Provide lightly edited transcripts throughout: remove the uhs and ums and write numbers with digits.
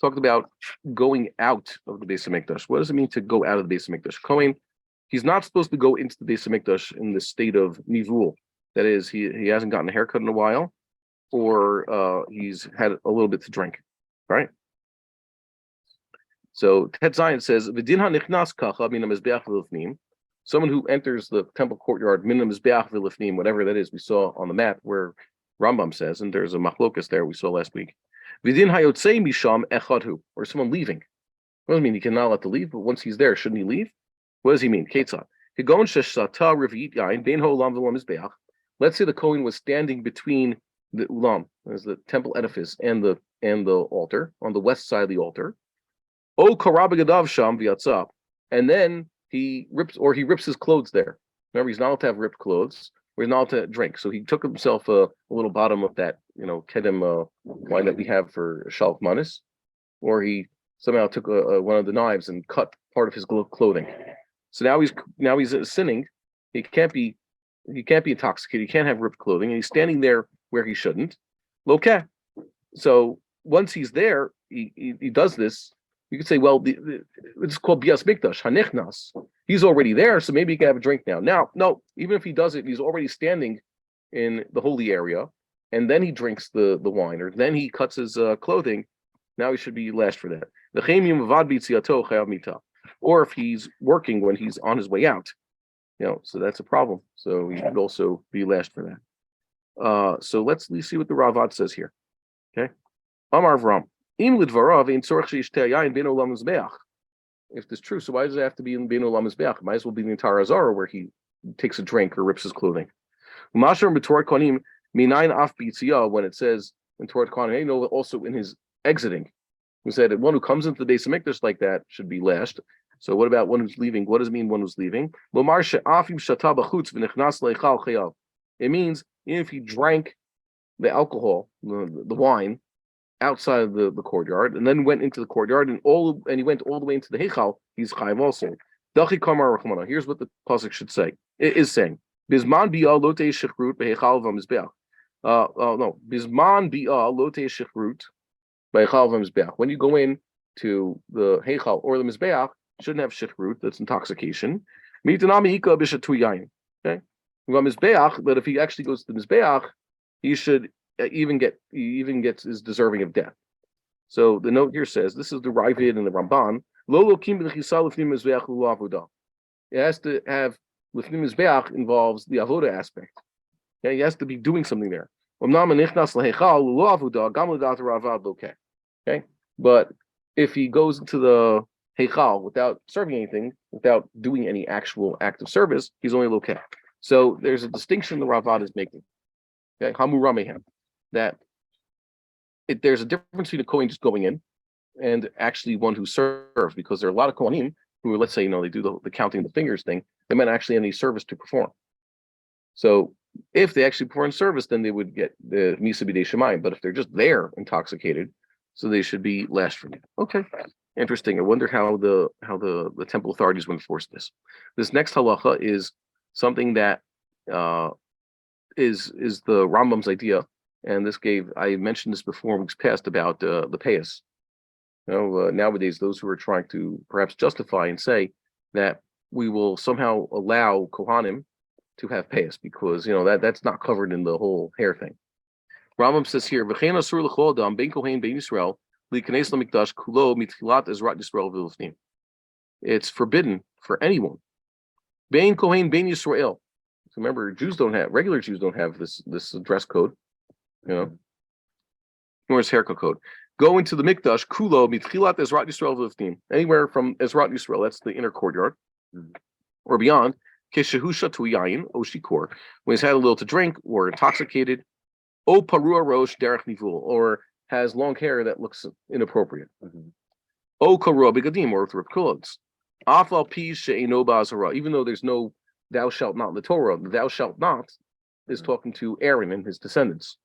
talked about going out of the Beis HaMikdash. What does it mean to go out of the Beis HaMikdash? Kohen, he's not supposed to go into the Beis HaMikdash in the state of nivul. That is, he hasn't gotten a haircut in a while, or he's had a little bit to drink, right? So Tet Zion says, "V'din hanichnas kacha min hamizbeach v'lifnim." Someone who enters the temple courtyard, min hamizbeach v'lifnim, whatever that is, we saw on the map where Rambam says, and there's a machlokas there we saw last week. V'din hayotzei misham echadhu, or someone leaving. What does it mean? He cannot let to leave, but once he's there, shouldn't he leave? What does he mean? Ketzad. Higon sheshata revit yain bein ha'olam v'lam mizbeach. Let's say the Kohen was standing between the ulam, as the temple edifice, and the altar, on the west side of the altar. O karabagadav sham v'yatzah, and then he rips his clothes there. Remember, he's not allowed to have ripped clothes, or he's not allowed to drink. So he took himself a little bottom of that, kedem wine that we have for shalf manis, or he somehow took one of the knives and cut part of his clothing. So now he's sinning. He can't be intoxicated. He can't have ripped clothing, and he's standing there where he shouldn't. Okay. So once he's there, he does this. You could say, well, it's called Bias Mikdash, Hanichnas. He's already there, so maybe he can have a drink now. Now, no, even if he does it, he's already standing in the holy area, and then he drinks the wine, or then he cuts his clothing. Now he should be lashed for that. Or if he's working when he's on his way out, so that's a problem. So he should also be lashed for that. So let's see what the Ravad says here. Okay, Amar Avram. If this is true, so why does it have to be in Bein Olam Mizbeach? It might as well be in the entire Azara where he takes a drink or rips his clothing. When it says in Torah Kohanim, also in his exiting, we said that one who comes into the Beis HaMikdash like that should be lashed. So what about one who's leaving? What does it mean one who's leaving? It means if he drank the alcohol, the wine, outside of the courtyard, and then went into the courtyard, and he went all the way into the Heichal, he's chayiv also. Here's what the pasuk should say. It is saying, Bisman bi'ah lo te'eh shechrut be'heichal v'mizbeach. No, Bisman bi'ah lo te'eh shechrut be'heichal v'mizbeach. When you go in to the Heichal or the Mizbeach, shouldn't have shechrut, that's intoxication. Mitanami ika b'shatu yayin. Okay? But if he actually goes to the Mizbeach, he should even is deserving of death. So the note here says, this is the Ravid and the Ramban. It has to have Lifnim Mizbeach involves the avoda aspect. Okay, he has to be doing something there. Okay, but if he goes into the Heichal without serving anything, without doing any actual act of service, he's only lokeh. So there's a distinction the Ravad is making. Okay, Hamuramehem. That there's a difference between a Kohen just going in and actually one who serves, because there are a lot of Kohanim who, let's say, they do the counting the fingers thing, they might actually have any service to perform. So if they actually perform service, then they would get the Misa B'dei Shemayim. But if they're just there intoxicated, so they should be lashed for that. Okay, interesting. I wonder how the temple authorities will enforce this. This next halacha is something that is the Rambam's idea. And I mentioned this before weeks past about the payas. Nowadays, those who are trying to perhaps justify and say that we will somehow allow Kohanim to have payas because that's not covered in the whole hair thing. Rambam says here, "V'chein asur l'chol adam bein kohen bein Yisrael li'kanes lamikdash kulo mitchilat ezrat Yisrael v'lifnim." It's forbidden for anyone. Bein kohen bein Yisrael. So remember, regular Jews don't have this dress code. Or his haircut code. Go into the Mikdash, Kulo, Mitchilat Ezrat Yisrael V'lifnim. Anywhere from Ezrat Yisrael, that's the inner courtyard, or beyond, Keshehusha Tu Yayin, Oshikor, when he's had a little to drink, or intoxicated, O Parua Rosh Derech Nivul, or has long hair that looks inappropriate. O Karua Begadim, or with ripped clothes. Afal Pi She'eno Ba'azara, even though there's no thou shalt not in the Torah, the thou shalt not is talking to Aaron and his descendants.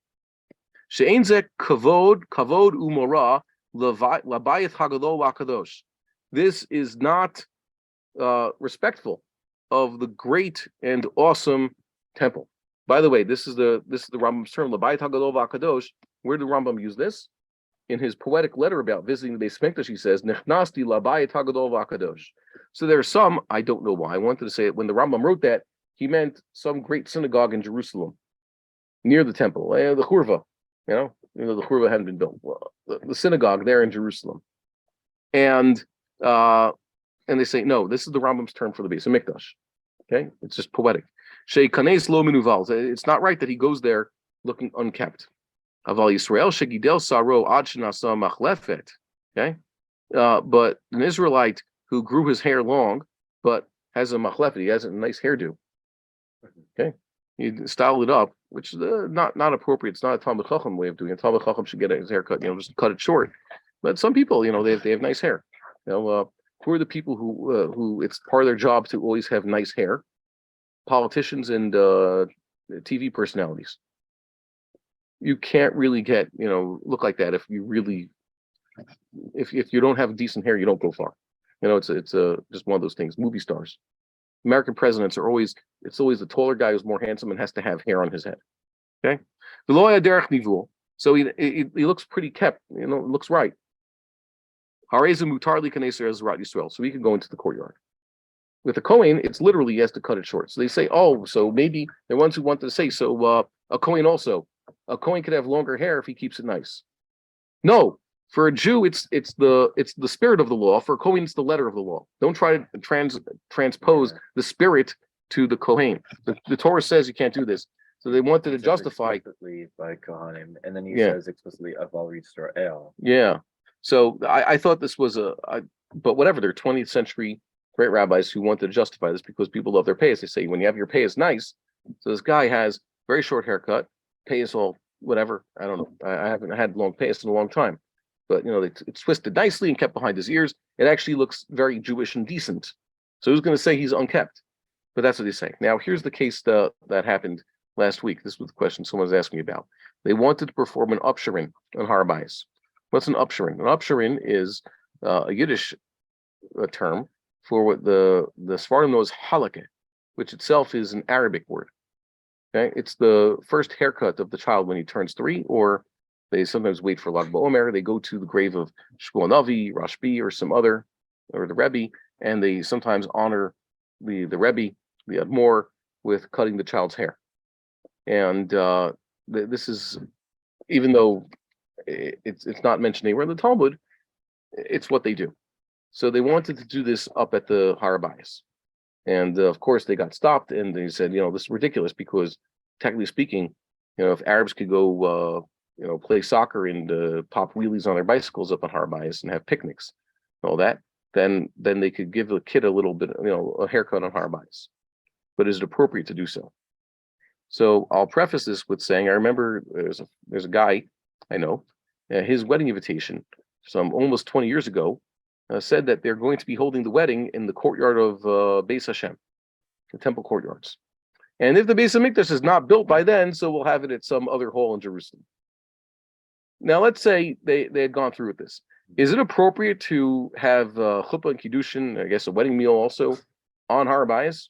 She'enze kavod umora labayit hagadol lakadosh. This is not respectful of the great and awesome temple. By the way, this is the Rambam's term labayit hagadol lakadosh. Where did Rambam use this? in his poetic letter about visiting the Beis Hamikdash, he says, Nechnasti labayit hagadol v'akadosh. So there's some, I don't know why, I wanted to say it, when the Rambam wrote that, he meant some great synagogue in Jerusalem, near the temple, the Churva, the Churva hadn't been built. Well, the synagogue there in Jerusalem. And they say, no, this is the Rambam's term for the Beis Hamikdash. Okay, it's just poetic. Sheikanes lo minuval. It's not right that he goes there looking unkept. Aval Yisrael shegidel saro ad shenasa machlefet. Okay, but an Israelite who grew his hair long, but has a machlefet, he has a nice hairdo. Okay, he styled it up, which is not appropriate. It's not a Talmud Chacham way of doing it. Talmud Chacham should get his haircut, just cut it short. But some people, they have nice hair. Who are the people who it's part of their job to always have nice hair? Politicians and TV personalities. You can't really get, look like that if you really, if you don't have decent hair, you don't go far. It's just one of those things. Movie stars, American presidents it's always the taller guy who's more handsome and has to have hair on his head. Okay, so he looks pretty kept. It looks right. So he can go into the courtyard. With the Kohen, it's literally he has to cut it short. So they say, so maybe the ones who wanted to say, a Kohen could have longer hair if he keeps it nice. No, for a Jew, it's the spirit of the law. For a Kohen, it's the letter of the law. Don't try to transpose the spirit to the Kohen. The Torah says you can't do this. So they wanted to justify explicitly by Kohanim, and then he says explicitly Aval Yisrael. Yeah. So I thought this was but whatever, they're 20th century great rabbis who want to justify this because people love their payas. They say when you have your payas nice, so this guy has very short haircut, payas all whatever. I don't know. I haven't had long payas in a long time, but it's twisted nicely and kept behind his ears. It actually looks very Jewish and decent. So who's going to say he's unkept? But that's what they say. Now here's the case that happened last week. This was the question someone was asking me about. They wanted to perform an upsherin on Har Bayis. What's an upsherin? An upsherin is a Yiddish term for what the Sfardim knows halakha, which itself is an Arabic word. Okay, it's the first haircut of the child when he turns 3, or they sometimes wait for Lag BaOmer. They go to the grave of Shmuel Navi, Rashbi, or some other, or the Rebbe, and they sometimes honor the Rebbe, the Admor, with cutting the child's hair. And this is, even though it's not mentioned anywhere in the Talmud, it's what they do. So they wanted to do this up at the Har Bayis. And of course they got stopped, and they said, this is ridiculous because technically speaking, if Arabs could go, play soccer and pop wheelies on their bicycles up on Har Bayis and have picnics, and all that, then they could give a kid a little bit, a haircut on Har Bayis. But is it appropriate to do so? So I'll preface this with saying, I remember there's a guy I know, his wedding invitation, some almost 20 years ago, said that they're going to be holding the wedding in the courtyard of Beis Hashem, the temple courtyards. And if the Beis HaMikdash is not built by then, so we'll have it at some other hall in Jerusalem. Now, let's say they had gone through with this. Is it appropriate to have chuppah and kiddushin, I guess a wedding meal also, on Har Bayis?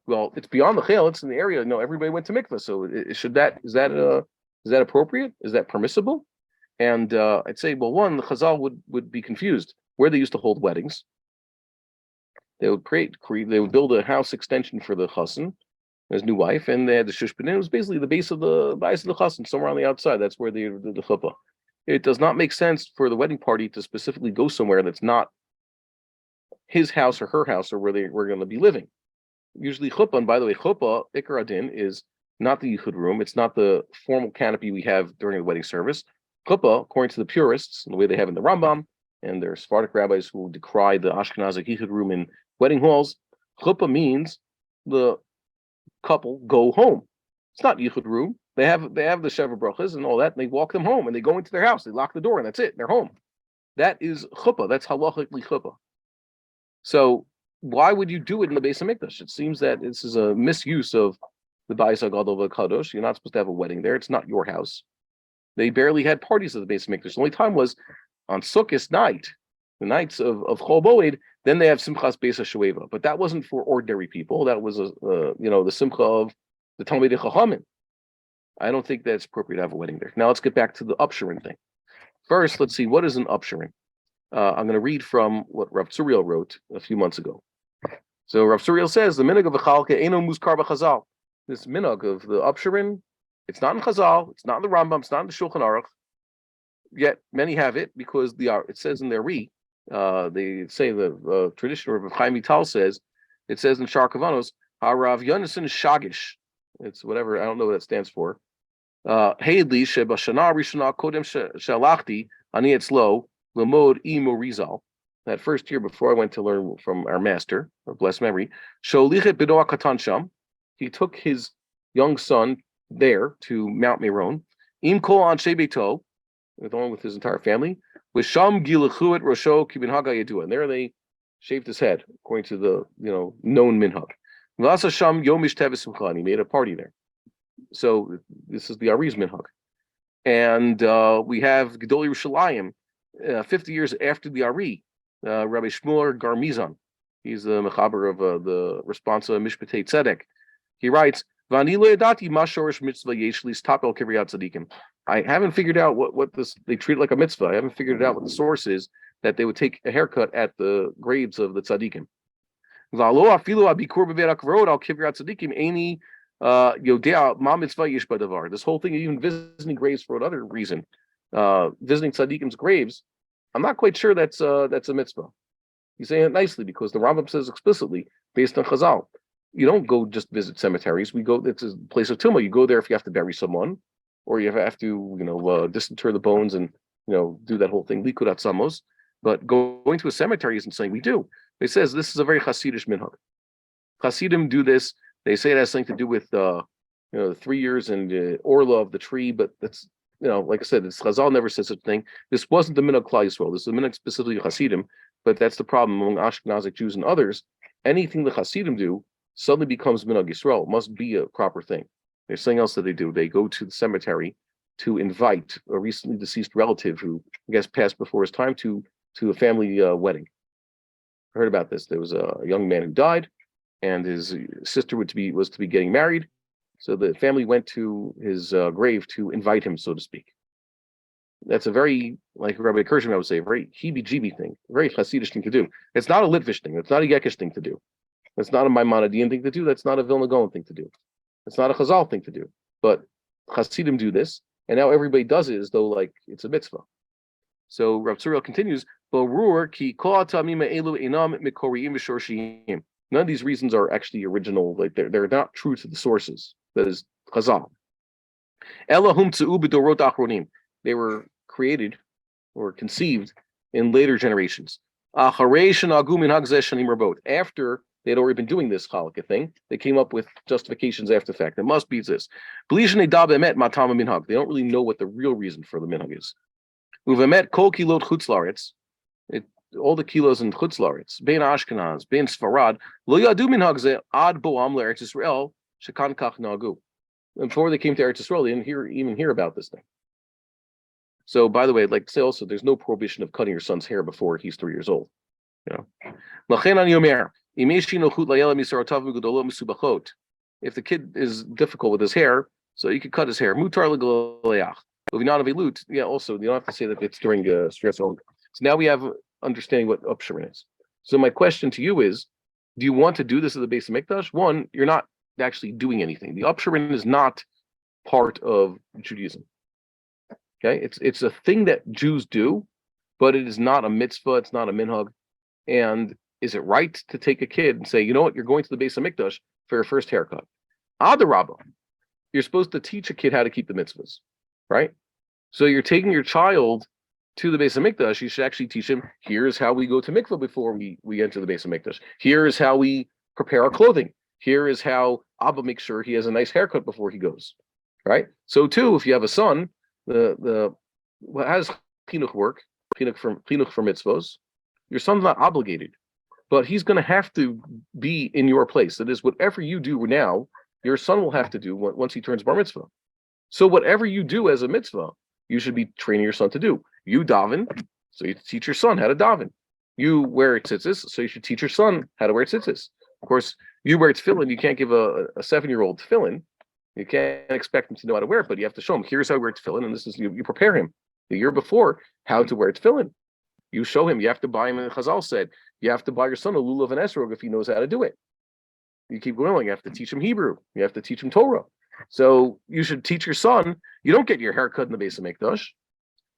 Well, it's beyond the chayil, it's in the area. No, everybody went to mikvah. So is that appropriate? Is that permissible? And I'd say, well, one, the Chazal would be confused where they used to hold weddings. They would they would build a house extension for the chassan, his new wife, and they had the shushbin. It was basically the base of the chassan, somewhere on the outside. That's where they did the chuppah. It does not make sense for the wedding party to specifically go somewhere that's not his house or her house or where they were going to be living. Usually chuppah, and by the way, chuppah, Ikar Adin, is not the yichud room. It's not the formal canopy we have during the wedding service. Chuppah, according to the purists, and the way they have in the Rambam, and there are Sephardic rabbis who decry the Ashkenazic yichud room in wedding halls, chuppah means the couple go home. It's not yichud room. They have the Sheva Brachas and all that, and they walk them home, and they go into their house. They lock the door, and that's it. They're home. That is chuppah. That's halachically chuppah. So why would you do it in the Beis HaMikdash? It seems that this is a misuse of the Bayis HaGadol VaKadosh. You're not supposed to have a wedding there. It's not your house. They barely had parties at the Beis HaMikdash. The only time was on Sukkot night, the nights of Chol Moed. Then they have Simchas Beis HaShoeva, but that wasn't for ordinary people. That was the Simcha of the Talmidei Chachamim. I don't think that's appropriate to have a wedding there. Now let's get back to the upsherin thing. First, let's see, what is an upsherin? I'm going to read from what Rav Tzuriel wrote a few months ago. So Rav Tzuriel says, the minhag of the chalke eno muskar b'chazal. This minhag of the upsherin, it's not in Chazal, it's not in the Rambam, it's not in the Shulchan Aruch. Yet many have it because it says in their they say the tradition of Chaim Vital says, it says in Shar Kavanos, Harav Yonason Shagish. It's whatever, I don't know what that stands for. Heidli Shebashana Rishana Kodem Shalachti Ani Etzlo Lamod Imo Rizal. That first year before I went to learn from our master, of blessed memory, Sholichet Bidoa Katan Sham. He took his young son there to Mount Meron, Im Kol An Shebeto, along with his entire family, with Sham Gilachuet Rosho Kibin Haga Yedua. And there they shaved his head, according to the known minhag. V'asa Sham Yomish Tevis Simcha. He made a party there. So this is the Ari's minhag. And we have Gedoli Yerushalayim, 50 years after the Ari, Rabbi Shmuel Garmizan. He's the mechaber of the responsa Mishpatei Tzedek. He writes, I haven't figured out what this, they treat it like a mitzvah. I haven't figured out what the source is that they would take a haircut at the graves of the tzaddikim. This whole thing, even visiting graves for another reason, visiting tzaddikim's graves, I'm not quite sure that's a mitzvah. He's saying it nicely because the Rambam says explicitly, based on Chazal, you don't go just visit cemeteries. It's a place of tumah. You go there if you have to bury someone, or you have to, disinter the bones and, do that whole thing, likud atzamos. But going to a cemetery isn't something we do. It says this is a very Hasidish minhag. Hasidim do this. They say it has something to do with, the 3 years and orla of the tree. But that's, like I said, Chazal never said such a thing. This wasn't the minhag Klal Yisrael. This is the minhag specifically Hasidim. But that's the problem among Ashkenazic Jews and others. Anything the Hasidim do suddenly becomes minhag Yisrael. It must be a proper thing. There's something else that they do. They go to the cemetery to invite a recently deceased relative who, I guess, passed before his time to a family wedding. I heard about this. There was a young man who died, and his sister was to be getting married. So the family went to his grave to invite him, so to speak. That's a very, like Rabbi Kirshman would say, a very heebie-jeebie thing, a very Hasidish thing to do. It's not a Litvish thing. It's not a Yekish thing to do. That's not a Maimonidean thing to do. That's not a Vilna Gaon thing to do. It's not a Chazal thing to do. But Hasidim do this, and now everybody does it as though like it's a mitzvah. So Rav Tzuriel continues, none of these reasons are actually original. Like they're not true to the sources. That is Chazal. They were created or conceived in later generations. After they had already been doing this Chalakah thing, they came up with justifications after the fact. It must be this. They don't really know what the real reason for the minhag is. All the kilos in Chutz La'aretz, Bein Ashkenaz, Bein Sfarad, Lo Yadu minhag ze ad boam le'Eretz Yisrael shekan kach nagu. Before they came to Eretz Yisrael, they didn't even hear about this thing. So, by the way, I'd like to say also, there's no prohibition of cutting your son's hair before he's 3 years old. If the kid is difficult with his hair, so you could cut his hair. Mutar l'galeach. Yeah, also, you don't have to say that it's during stress. So now we have understanding what upsherin is. So my question to you is, do you want to do this at the base of HaMikdash? One, you're not actually doing anything. The upsherin is not part of Judaism. Okay, it's a thing that Jews do, but it is not a mitzvah. It's not a minhag. And is it right to take a kid and say, you know what, you're going to the base of HaMikdash for your first haircut? Adarabba, you're supposed to teach a kid how to keep the mitzvahs, right? So you're taking your child to the base of HaMikdash. You should actually teach him, here's how we go to mikvah before we enter the base of HaMikdash. Here is how we prepare our clothing. Here is how Abba makes sure he has a nice haircut before he goes, right? So too, if you have a son, how does chinuch work? Chinuch for mitzvahs. Your son's not obligated, but he's going to have to be in your place. That is, whatever you do now, your son will have to do once he turns bar mitzvah. So whatever you do as a mitzvah, you should be training your son to do. You daven, so you teach your son how to daven. You wear tzitzis, so you should teach your son how to wear tzitzis. Of course, you wear tefillin. You can't give a 7-year-old tefillin. You can't expect him to know how to wear it, but you have to show him, here's how you wear tefillin, and this is, you prepare him. the year before how to wear tefillin. You show him. You have to buy him. And Chazal said you have to buy your son a lulav and esrog if he knows how to do it. You keep going. You have to teach him Hebrew. You have to teach him Torah. So you should teach your son. You don't get your haircut in the Beis HaMikdash.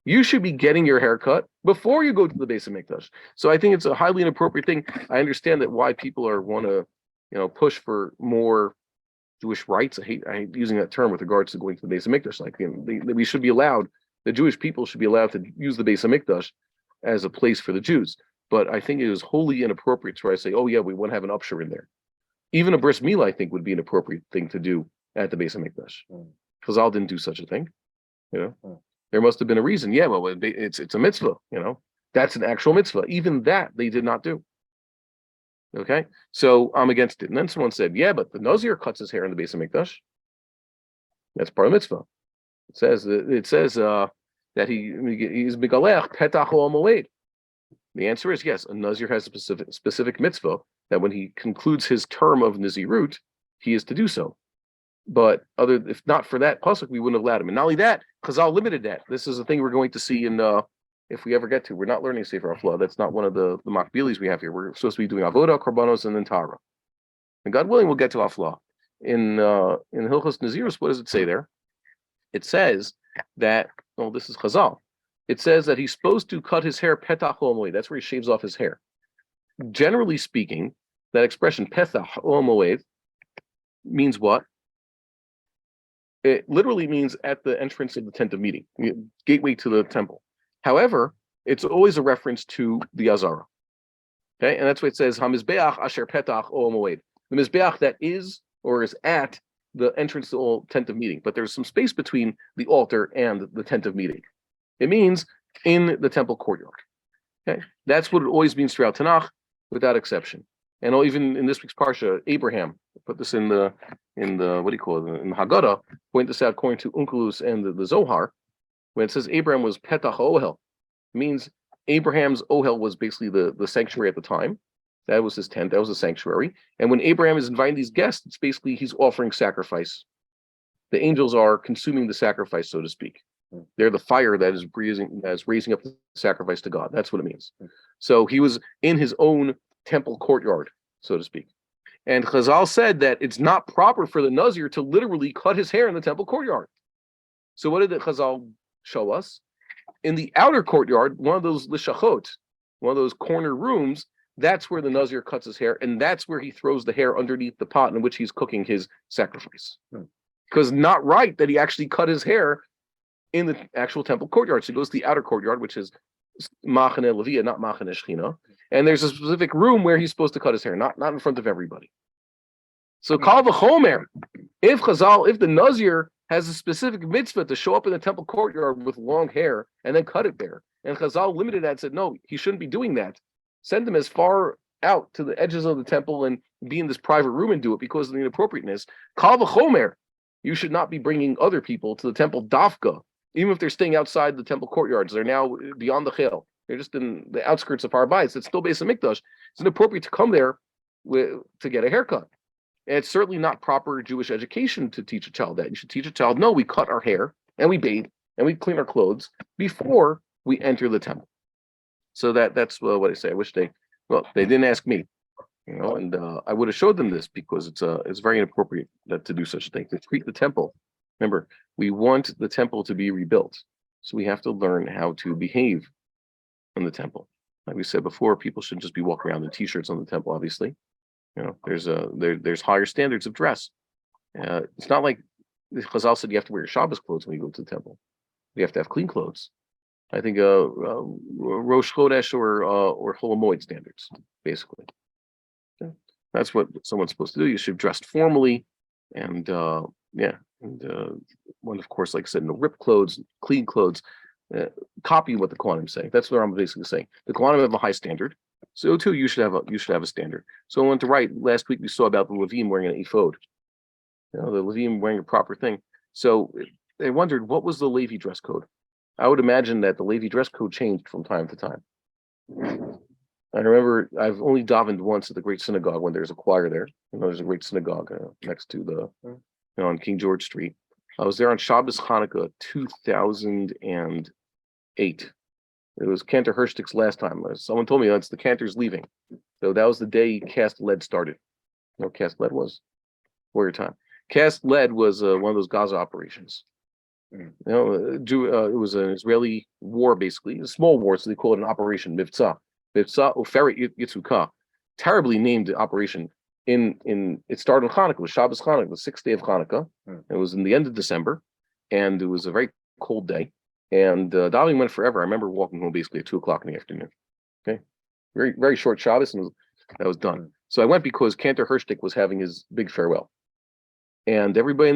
You should be getting your haircut before you go to the Beis HaMikdash. So I think it's a highly inappropriate thing. I understand that why people want to, push for more Jewish rights. I hate using that term with regards to going to the Beis HaMikdash. Like we should be allowed. The Jewish people should be allowed to use the Beis HaMikdash as a place for the Jews. But I think it is wholly inappropriate to try to say, oh yeah, we want to have an upshur in there. Even a bris milah, I think, would be an appropriate thing to do at the Beis HaMikdash. Chazal didn't do such a thing. There must have been a reason. Yeah, well, it's a mitzvah. That's an actual mitzvah. Even that they did not do. Okay, so I'm against it. And then someone said, yeah, but the Nazir cuts his hair in the Beis HaMikdash. That's part of mitzvah. It says that he's megalech petach ol moed. The answer is yes. A Nazir has a specific mitzvah that when he concludes his term of Nazirut, he is to do so. But if not for that pasuk, we wouldn't have allowed him. And not only that, Chazal limited that. This is a thing we're going to see in if we ever get to. We're not learning Sefer HaFlah. That's not one of the makbilis we have here. We're supposed to be doing avodah, karbanos, and then Torah. And God willing, we'll get to HaFlah. In Hilchos Nazirus, what does it say there? It says that, this is Chazal. It says that he's supposed to cut his hair petach ol moed. That's where he shaves off his hair. Generally speaking, that expression petach ol moed means what? It literally means at the entrance of the tent of meeting, gateway to the temple. However, it's always a reference to the Azara. Okay, and that's why it says HaMizbeach asher petach ol moed. The Mizbeach that is or is at the entrance to the tent of meeting, but there's some space between the altar and the tent of meeting. It means in the temple courtyard. Okay, that's what it always means throughout Tanakh, without exception. And even in this week's parsha, Abraham put this in the in the Haggadah, point this out according to Onkelos and the Zohar, when it says Abraham was petach ohel, it means Abraham's ohel was basically the sanctuary at the time. That was his tent. That was the sanctuary. And when Abraham is inviting these guests, it's basically he's offering sacrifice. The angels are consuming the sacrifice, so to speak. They're the fire that is raising up the sacrifice to God. That's what it means. So he was in his own temple courtyard, so to speak. And Chazal said that it's not proper for the Nazir to literally cut his hair in the temple courtyard. So what did the Chazal show us? In the outer courtyard, one of those lishachot, one of those corner rooms, that's where the Nazir cuts his hair, and that's where he throws the hair underneath the pot in which he's cooking his sacrifice. Because not right that he actually cut his hair in the actual temple courtyard. So he goes to the outer courtyard, which is Machane Levia, not Machane Shechina. And there's a specific room where he's supposed to cut his hair, not in front of everybody. So Kal v'chomer, if the Nazir has a specific mitzvah to show up in the temple courtyard with long hair and then cut it there, and Chazal limited that and said, no, he shouldn't be doing that. Send him as far out to the edges of the temple and be in this private room and do it because of the inappropriateness. Kal v'chomer, you should not be bringing other people to the temple dafka, even if they're staying outside the temple courtyards. They're now beyond the chel. They're just in the outskirts of Har-Bayis. It's still Beis HaMikdash. It's inappropriate to come there to get a haircut. And it's certainly not proper Jewish education to teach a child that. You should teach a child, no, we cut our hair and we bathe and we clean our clothes before we enter the temple. So that's what I say. I wish they didn't ask me, and I would have showed them this because it's very inappropriate to do such a thing, to treat the temple. Remember, we want the temple to be rebuilt. So we have to learn how to behave in the temple. Like we said before, people shouldn't just be walking around in t-shirts on the temple, obviously. There's higher standards of dress. It's not like Chazal said you have to wear your Shabbos clothes when you go to the temple. You have to have clean clothes. I think Rosh Chodesh or Chol Hamoed standards, basically. Okay. That's what someone's supposed to do. You should dress formally, and one, of course, like I said, no ripped clothes, clean clothes. Copy what the Kohanim say. That's what I'm basically saying. The Kohanim have a high standard, so too you should have a standard. So I went to write. Last week we saw about the Levim wearing an ephod. The Levim wearing a proper thing. So they wondered what was the Levi dress code. I would imagine that the Levi dress code changed from time to time. I remember I've only davened once at the Great Synagogue when there's a choir there. There's a great synagogue next to on King George Street. I was there on Shabbos Hanukkah 2000 and 8. It was Cantor Hirschtick's last time. Someone told me that's the Cantor's leaving. So that was the day Cast Lead started. You know what Cast Lead was? Warrior time. Cast Lead was one of those Gaza operations. You know, it was an Israeli war, basically, a small war, so they call it an operation, Mivtza. Mivtza Uferet Yitzukah. Terribly named operation. It started on Hanukkah, it was Shabbos Hanukkah, the 6th day of Hanukkah. It was in the end of December, and it was a very cold day. And davening went forever. I remember walking home basically at 2:00 in the afternoon. Okay, very very short Shabbos, and that was done. So I went because Cantor Hirschtick was having his big farewell, and everybody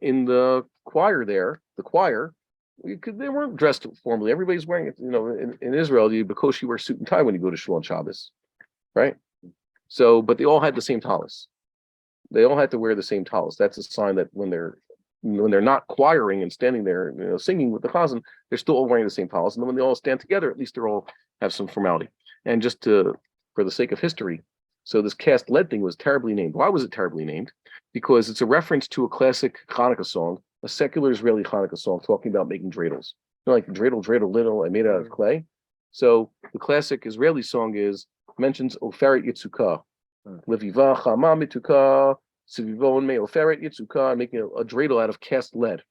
in the choir there, they weren't dressed formally. Everybody's wearing it. You know, in Israel, you Bakoshi wear suit and tie when you go to shul on Shabbos, right? So, but they all had the same talis. They all had to wear the same talis. That's a sign that when they're not choiring and standing there, you know, singing with the chazan, they're still all wearing the same talis. And then when they all stand together, at least they're all have some formality. And just for the sake of history, so this Cast Lead thing was terribly named. Why was it terribly named? Because it's a reference to a classic Hanukkah song, a secular Israeli Hanukkah song talking about making dreidels. You know, like dreidel, dreidel, little, I made it out of clay. So the classic Israeli song mentions Oferet Yitzukah, Leviva Chama Mituka, Sivivon Me Oferet Yitzukah, making a dreidel out of cast lead,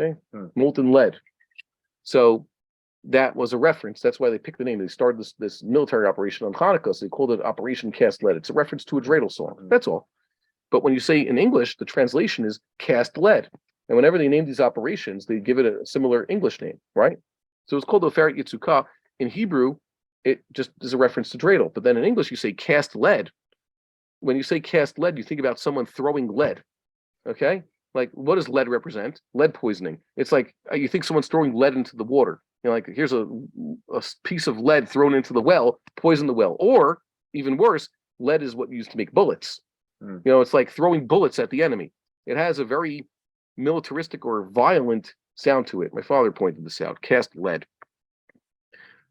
okay, molten lead. So that was a reference. That's why they picked the name. They started this military operation on Hanukkah, so they called it Operation Cast Lead. It's a reference to a dreidel song. That's all. But when you say in English, the translation is cast lead. And whenever they name these operations, they give it a similar English name, right? So it's called Oferet Yitzukah. In Hebrew, it just is a reference to dreidel. But then in English, you say cast lead. When you say cast lead, you think about someone throwing lead, okay? Like, what does lead represent? Lead poisoning. It's like you think someone's throwing lead into the water. You know, like here's a piece of lead thrown into the well, poison the well. Or even worse, lead is what used to make bullets. You know, it's like throwing bullets at the enemy. It has a very militaristic or violent sound to it. My father pointed this out. Cast lead.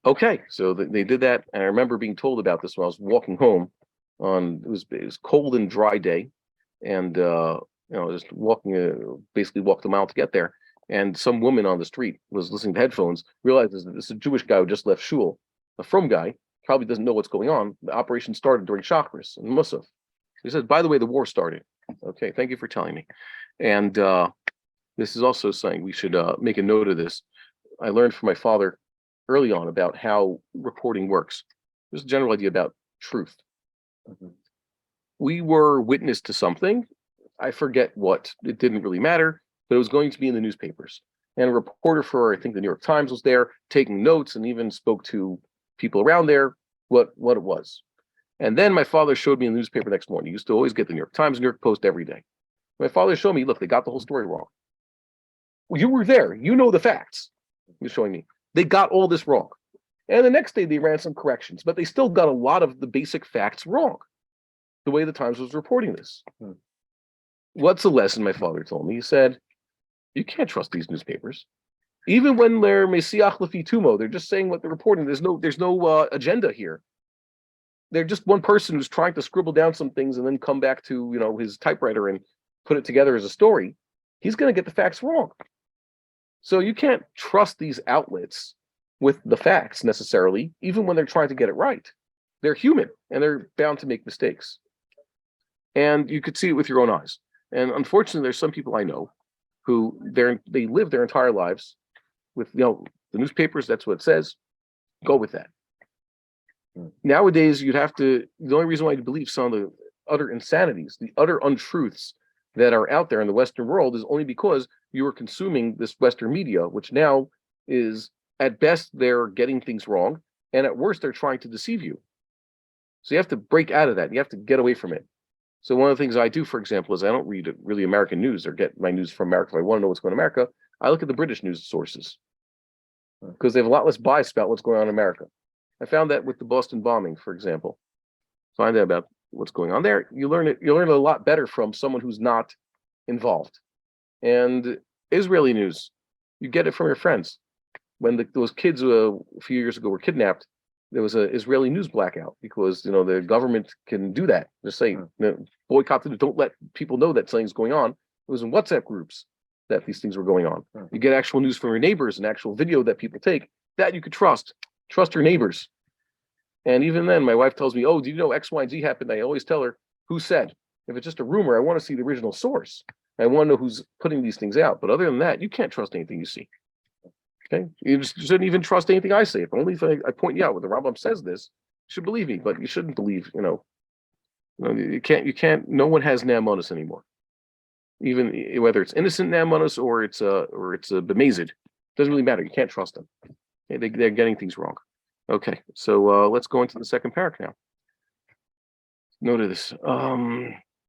Okay, so they did that. And I remember being told about this when I was walking home. It was cold and dry day, and you know, just walking, basically walked a mile to get there. And some woman on the street was listening to headphones, realizes that this is a Jewish guy who just left shul, a frum guy, probably doesn't know what's going on. The operation started during Shachris and Musaf. He said, by the way, the war started. Okay, thank you for telling me. And this is also something we should make a note of this. I learned from my father early on about how reporting works. There's a general idea about truth. We were witness to something. I forget what. It didn't really matter, but it was going to be in the newspapers. And a reporter for, I think, the New York Times was there taking notes and even spoke to people around there what it was. And then my father showed me in the newspaper next morning. He used to always get the New York Times, New York Post every day. My father showed me, look, they got the whole story wrong. Well, you were there. You know the facts. He was showing me. They got all this wrong. And the next day they ran some corrections, but they still got a lot of the basic facts wrong, the way the Times was reporting this. What's the lesson my father told me? He said, you can't trust these newspapers. Even when they're Mesiach Lefi Tumo, they're just saying what they're reporting. There's no agenda here. They're just one person who's trying to scribble down some things and then come back to, you know, his typewriter and put it together as a story. He's going to get the facts wrong. So you can't trust these outlets with the facts necessarily, even when they're trying to get it right. They're human and they're bound to make mistakes. And you could see it with your own eyes. And unfortunately, there's some people I know who they live their entire lives with, you know, the newspapers, that's what it says, go with that. Nowadays, the only reason why you believe some of the utter insanities, the utter untruths that are out there in the Western world is only because you are consuming this Western media, which now is, at best, they're getting things wrong, and at worst, they're trying to deceive you. So you have to break out of that. You have to get away from it. So one of the things I do, for example, is I don't read really American news or get my news from America. If I want to know what's going on in America, I look at the British news sources because they have a lot less bias about what's going on in America. I found that with the Boston bombing, for example. Find out about what's going on there. You learn it a lot better from someone who's not involved. And Israeli news, you get it from your friends. When those kids a few years ago were kidnapped, there was an Israeli news blackout because, you know, the government can do that. Just say, you know, boycott it, don't let people know that something's going on. It was in WhatsApp groups that these things were going on. You get actual news from your neighbors and actual video that people take. That you could trust. Trust your neighbors. And even then, my wife tells me, "Oh, do you know X, Y, and Z happened?" I always tell her, "Who said?" If it's just a rumor, I want to see the original source. I want to know who's putting these things out. But other than that, you can't trust anything you see. Okay, you just shouldn't even trust anything I say. If only if I point you out when the Rambam says this, you should believe me. But you shouldn't believe. You can't. You can't. No one has ne'amonis anymore. Even whether it's innocent ne'amonis or it's a bemazed, doesn't really matter. You can't trust them. Okay, they're getting things wrong. Okay, so let's go into the second paragraph now. Note this.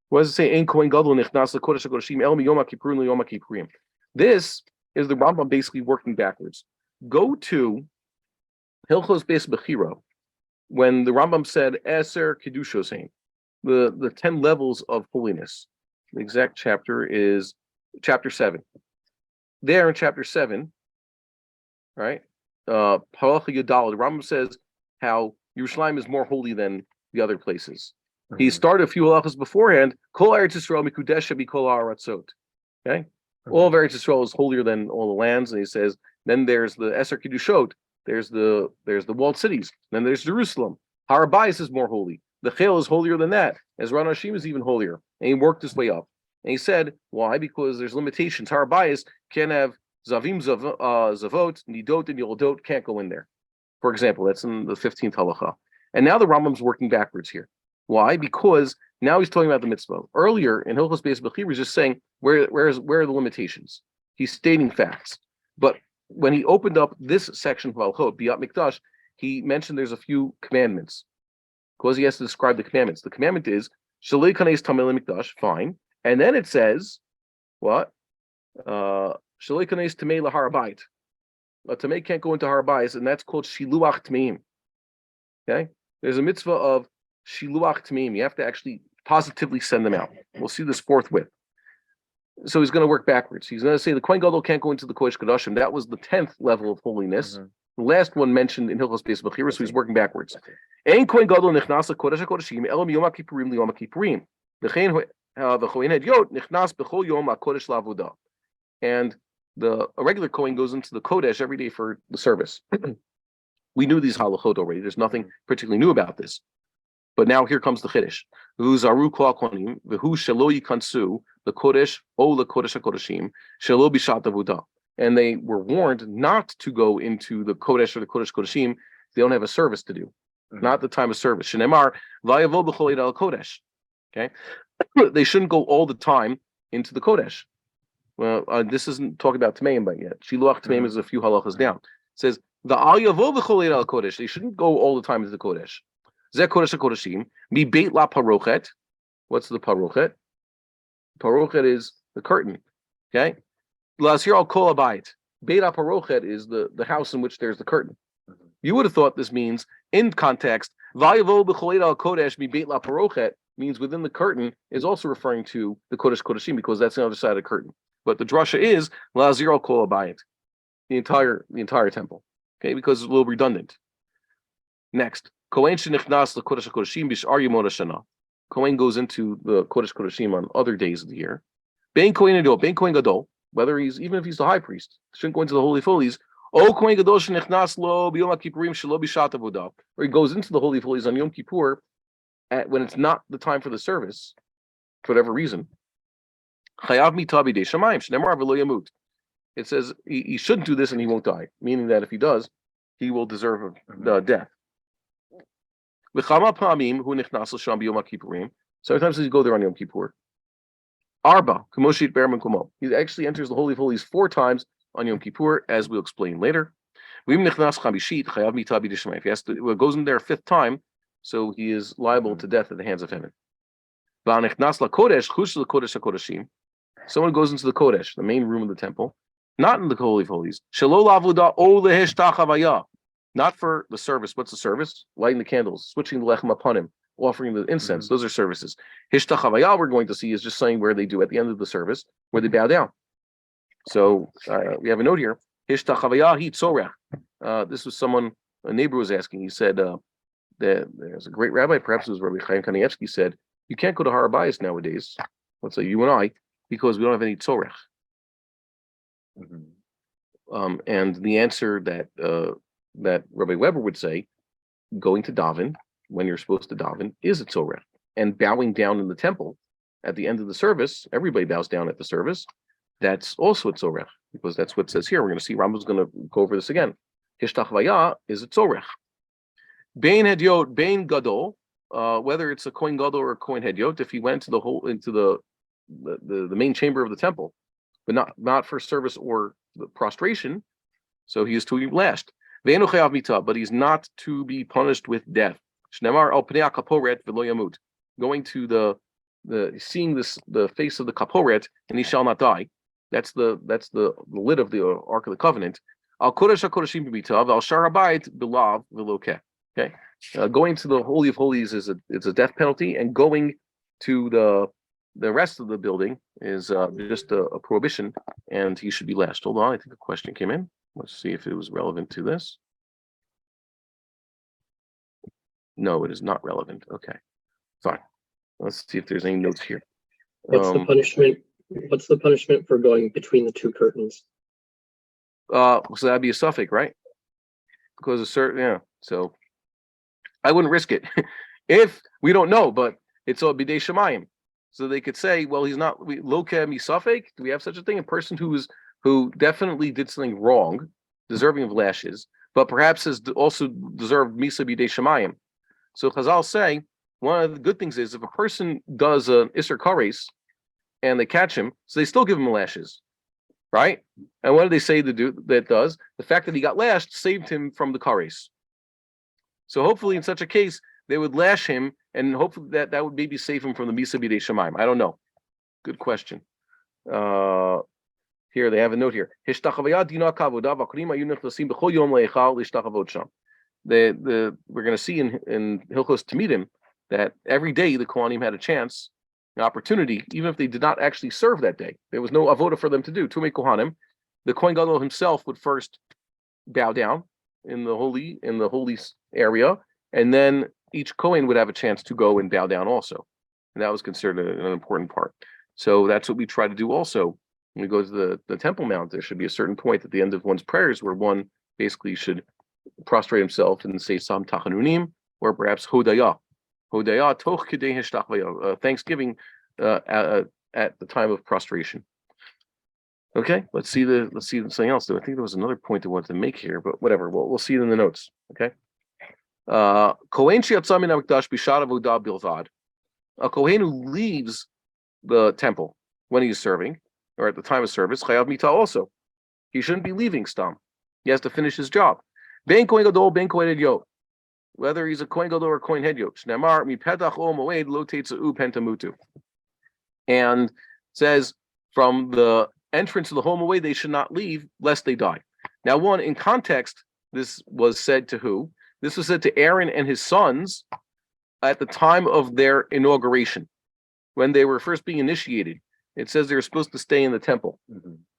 What does it say? Ein kohen gadol nichnas lekodesh hakodeshim el miyom ha'kippurim liyom ha'kippurim. This is the Rambam basically working backwards. Go to Hilchos Beis Bechira when the Rambam said Eser Kedushosein, the 10 levels of holiness. The exact chapter is chapter 7. There in chapter 7, right? Halacha Yadal, the Rambam says how Yerushalayim is more holy than the other places. He started a few halachas beforehand. Kol Eretz Yisrael mikudesha b'kol ha'aratzot. Okay, all of Eretz Yisrael is holier than all the lands, and he says then there's the Eser Kedushot, there's the walled cities, then there's Jerusalem. Har Bayis is more holy. The Chel is holier than that. Ezran Hashim is even holier, and he worked his way up. And he said why? Because there's limitations. Har Bayis can't have Zavim Zavot, Nidot, and Yoldot can't go in there. For example, that's in the 15th halacha. And now the Rambam's working backwards here. Why? Because now he's talking about the mitzvah. Earlier in Hilchos Beis Bechira, he was just saying where are the limitations. He's stating facts. But when he opened up this section of Hilchot, Biat HaMikdash, he mentioned there's a few commandments because he has to describe the commandments. The commandment is Shalei Kanes Tamei LeMikdash, fine, and then it says what? Shalei Kanes Tamei LaHar Bayit. A Tamei can't go into Har Bayis, and that's called Shiluach Tmeim. Okay, there's a mitzvah of Shiluach Tmeim. You have to actually positively send them out. We'll see this forthwith. So he's going to work backwards. He's going to say the Kohen Gadol can't go into the Kodesh Kodashim. That was the 10th level of holiness. The last one mentioned in Hilchos Beis Bechira, so he's working backwards. Ein Kohen Gadol nichnas Kodesh HaKodashim elam yom ha'kippurim liyom ha'kippurim. V'chein v'chohen Hedyot nichnas b'chol yom ha'kodesh la'avodah. And a regular Kohen goes into the Kodesh every day for the service. We knew these halachot already. There's nothing particularly new about this. But now here comes the chiddush. V'hu zaru kol hakohanim v'hu shelo yikansu l'kodesh o l'kodesh hakodeshim shelo bishat avodah. And they were warned not to go into the kodesh or the kodesh kodeshim. They don't have a service to do, not the time of service. Shenemar v'yavo b'chol yid al kodesh. Okay, they shouldn't go all the time into the kodesh. Well, this isn't talking about Tmeim but yet. Shiluach Tmeim is a few halachas down. It says the al yavo b'chol yid al kodesh. They shouldn't go all the time into the kodesh. Zeh kodesh hakodeshim mi beit la parochet. What's the parochet? Parochet is the curtain. Okay. Lasir al kol habayit. Beit la parochet is the house in which there's the curtain. You would have thought this means in context. Vayavo b'chol al kodesh mi beit la parochet means within the curtain is also referring to the kodesh kodeshim because that's the other side of the curtain. But the drasha is lasir al kol habayit. The entire temple. Okay, because it's a little redundant. Next. Kohen shenichnas l'kodesh hakodeshim b'shar yemot hashana. Kohen goes into the kodesh kodeshim on other days of the year. Ben kohen gadol, whether even if he's the high priest, shouldn't go into the holy of holies. O kohen gadol shenichnas lo b'yom ha'kippurim shelo b'shat avodah, or he goes into the holy of holies on Yom Kippur when it's not the time for the service, for whatever reason. Chayav mitah b'dei shamayim shneimar v'lo yamut. It says he shouldn't do this and he won't die, meaning that if he does, he will deserve death. Sometimes he go there on Yom Kippur. Arba, he actually enters the Holy of Holies 4 times on Yom Kippur, as we'll explain later. If he goes in there a 5th time, so he is liable to death at the hands of heaven. Someone goes into the Kodesh, the main room of the temple, not in the Holy of Holies. Not for the service. What's the service? Lighting the candles, switching the lechem upon him, offering the incense. Those are services. Hishtachavaya, we're going to see, is just saying where they do at the end of the service, where they bow down. So we have a note here. Hishtachavaya hi tzorech. This was a neighbor was asking. He said that there's a great rabbi, perhaps it was Rabbi Chaim Kanievsky, said you can't go to Har Bayis nowadays. Let's say you and I, because we don't have any tzorech. And the answer that that Rabbi Weber would say, going to daven when you're supposed to daven is a tzorech, and bowing down in the temple at the end of the service, everybody bows down at the service. That's also a tzorech, because that's what it says here. We're going to see Rambam's going to go over this again. Hishtachvaya is a tzorech. Bein hedyot, bein gadol, whether it's a kohen gadol or a kohen hedyot, if he went into the main chamber of the temple, but not for service or the prostration, so he is to be lashed. Ve'enu chayav mita, but he's not to be punished with death. Shnemar al pnei kaporet v'lo yamut, going to seeing the face of the kaporet, and he shall not die. That's the lid of the Ark of the Covenant. Al kodesh hakodeshim b'mitav al shar habayit b'lav v'lo keh. Okay, going to the Holy of Holies is a death penalty, and going to the rest of the building is just a prohibition, and he should be lashed. Hold on, I think a question came in. Let's see if it was relevant to this. No, it is not relevant. Okay, fine. Let's see if there's any notes here. What's the punishment? What's the punishment for going between the two curtains? So that'd be a suffix, right? Because a certain, yeah. So I wouldn't risk it if we don't know, but it's all bidei shemayim. So they could say, well, he's not loke mi suffix. Do we have such a thing? A person who definitely did something wrong, deserving of lashes, but perhaps has also deserved misa bidei shemayim. So Chazal say one of the good things is if a person does an iser kares and they catch him, so they still give him lashes, right? And what do they say to do that does? The fact that he got lashed saved him from the kares. So hopefully in such a case, they would lash him, and hopefully that would maybe save him from the Misa B'dei Shamayim. I don't know. Good question. Here they have a note here. We're going to see in Hilchos Tamidim that every day the Kohanim had a chance, an opportunity, even if they did not actually serve that day. There was no avoda for them to do. Tumei Kohanim, the Kohen Gadol himself would first bow down in the holy area, and then each Kohen would have a chance to go and bow down also, and that was considered an important part. So that's what we try to do also when we go to the Temple Mount. There should be a certain point at the end of one's prayers where one basically should prostrate himself and say Sam Tachanunim, or perhaps Hodaya Toch Kedei Hishtachvaya, thanksgiving at the time of prostration. Okay, let's see something else. I think there was another point I wanted to make here, but whatever. We'll see it in the notes. Okay. Kohen sheyatzah min HaMikdash b'shad avodah bilvad. A Kohen who leaves the temple when he's serving, or at the time of service, chayav mita also. He shouldn't be leaving stam. He has to finish his job. Ben kohen gadol, ben kohen hedyot. Whether he's a kohen gadol or kohen hedyot. Shnemar mipetach ol moed lo teitzau pentamutu. And says from the entrance of the home away, they should not leave lest they die. Now, one, in context, this was said to who? This was said to Aaron and his sons at the time of their inauguration, when they were first being initiated. It says they were supposed to stay in the temple,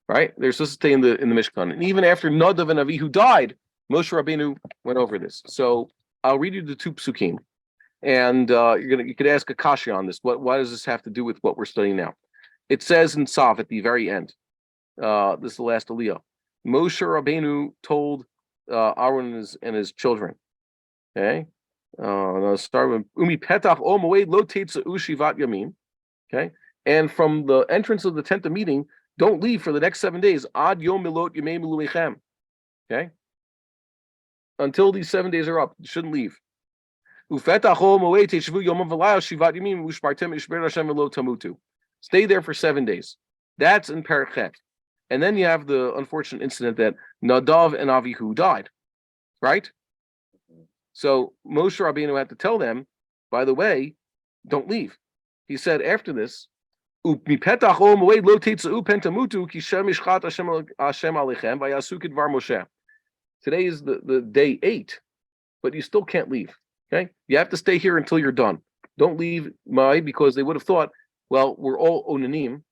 right? They're supposed to stay in the Mishkan. And even after Nadav and Avihu died, Moshe Rabbeinu went over this. So I'll read you the two psukim, and you could ask a kasha on this. Why does this have to do with what we're studying now? It says in Tzav at the very end. This is the last aliyah. Moshe Rabbeinu told Aaron and his children. Okay, I'll start with Umi Petach O Moed Lo Teitzau Shivat Yamim. Okay, and from the entrance of the tent of meeting, don't leave for the next 7 days. Ad Yom Milot Yemei Miluechem. Okay, until these 7 days are up, you shouldn't leave. Ufetach O Moed Teishvu Yom V'Layel Shivat Yamim Ushpartem Ishber Hashem V'Lo Tamutu. Stay there for 7 days. That's in Perichet. And then you have the unfortunate incident that Nadav and Avihu died, right? So Moshe Rabbeinu had to tell them, by the way, don't leave. He said after this, Today is the day 8, but you still can't leave. Okay, you have to stay here until you're done. Don't leave, because they would have thought, well, we're all onanim,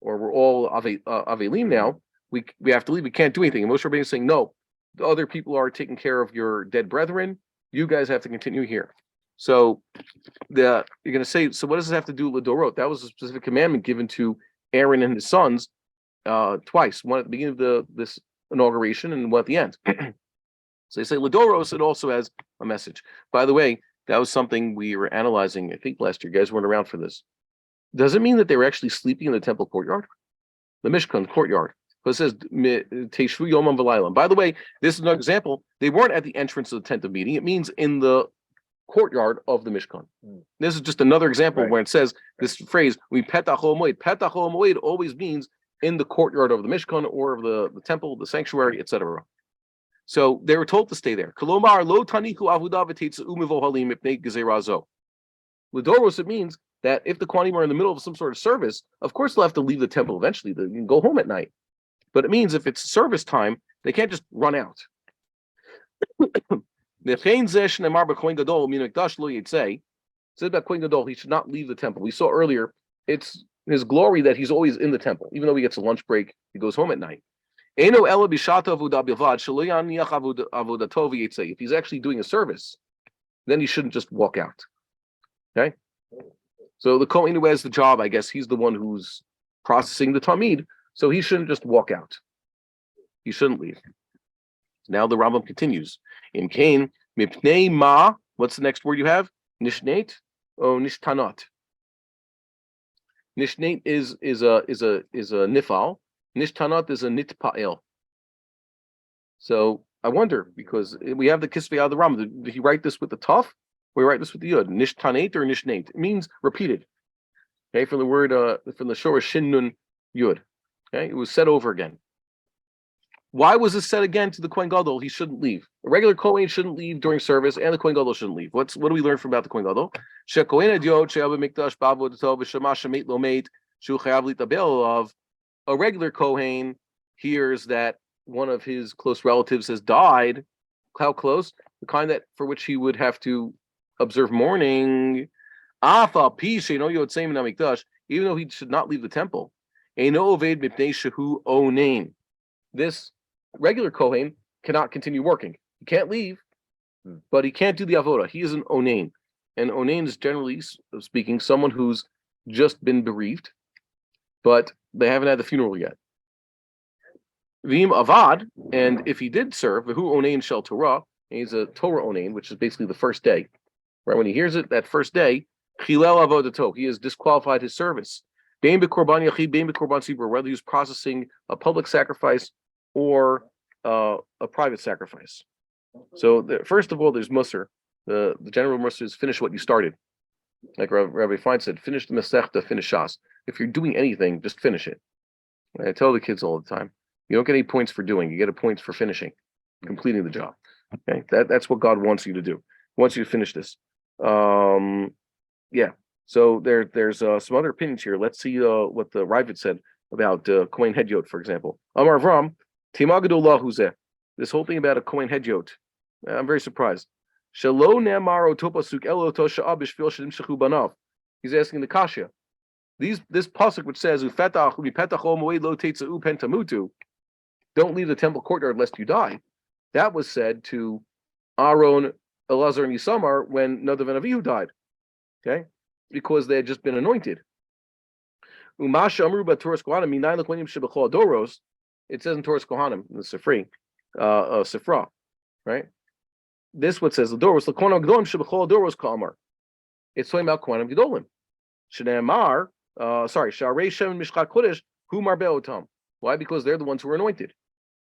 or we're all avelim now. We have to leave. We can't do anything. And Moshe Rabbeinu is saying, no, the other people are taking care of your dead brethren. You guys have to continue here. So you're going to say, so what does this have to do with Ladorot? That was a specific commandment given to Aaron and his sons twice. One at the beginning of this inauguration and one at the end. So they say Ladoros, it also has a message. By the way, that was something we were analyzing, I think last year. You guys weren't around for this. Does it mean that they were actually sleeping in the temple courtyard? The Mishkan courtyard. Because it says Teishvu Yomam V'Laylam. By the way, this is an example. They weren't at the entrance of the tent of meeting. It means in the courtyard of the Mishkan. This is just another example where it says this phrase, we petach moed. Petach moed always means in the courtyard of the Mishkan or of the temple, the sanctuary, etc. So they were told to stay there. Kolomar lo tanichu avodah v'teitzu mivohalim mipnei gezerazo. L'doros, it means that if the Kohanim are in the middle of some sort of service, of course they'll have to leave the temple eventually. They can go home at night. But it means if it's service time, they can't just run out. Said about Kohen Gadol, he should not leave the temple. We saw earlier, it's his glory that he's always in the temple. Even though he gets a lunch break, he goes home at night. If he's actually doing a service, then he shouldn't just walk out. Okay? So the Kohen who has the job, I guess he's the one who's processing the Talmid, so he shouldn't just walk out. He shouldn't leave. Now the Rambam continues. In Cain, mipnei ma, what's the next word you have? Nishnate or nishtanot? Nishnate is a nifal. Nishtanot is a nitpa'el. So I wonder, because we have the Kisvei of the Rambam. Did he write this with the Taf? Or he write this with the Yud? Nishtanate or nishnate? It means repeated. Okay, from the word from the Shora Shin Nun Yud. Okay, it was said over again. Why was this said again to the Kohen Gadol? He shouldn't leave. A regular Kohen shouldn't leave during service, and the Kohen Gadol shouldn't leave. What do we learn from about the Kohen Gadol? A regular Kohen hears that one of his close relatives has died. How close? The kind that for which he would have to observe mourning. Even though he should not leave the temple. This regular Kohen cannot continue working. He can't leave, but he can't do the avoda. He is an onain. And onain is generally speaking someone who's just been bereaved, but they haven't had the funeral yet. Vim avad, and if he did serve, who onain shel Torah, and he's a Torah onain, which is basically the first day. Right when he hears it, that first day, chilel avodato, he has disqualified his service. Bein b'korban yachid, bein b'korban tzibur, whether he's processing a public sacrifice or a private sacrifice. So first of all, there's Musar. The general Musar is finish what you started. Like Rabbi Fein said, finish the Masechta, finish Shas. If you're doing anything, just finish it. I tell the kids all the time, you don't get any points for doing, you get a points for finishing, completing the job. Okay, that's what God wants you to do. He wants you to finish this. Yeah. So there's some other opinions here. Let's see what the Ravid said about Kohen Hedyot, for example. Amar Avram, Timagadullah Huzeh. This whole thing about a Kohen Hedyot. I'm very surprised. Shalo Ne'amaro Topasuk Elo Tosha Bishvil Shedim Shechu Banav. He's asking the Kasha. This pasuk which says Ufetach Upetach Moed Lo Tetzau Pentamutu. Don't leave the temple courtyard lest you die. That was said to Aaron, Elazar, and Yisamar when Nadav and Avihu died. Okay? Because they had just been anointed. Umasha Amruba Torah Kohanim Minay Lekonim Shebachol Doros. It says in Torah Kohanim, in the Sifra, right? This what says the Doros Lekonim Gedolim Shebachol Doros Ka'amar. It's talking about Kohanim Gedolim. Shneimar, Sharei Shem Mishkat Kodesh Humar Be'otam. Why? Because they're the ones who were anointed.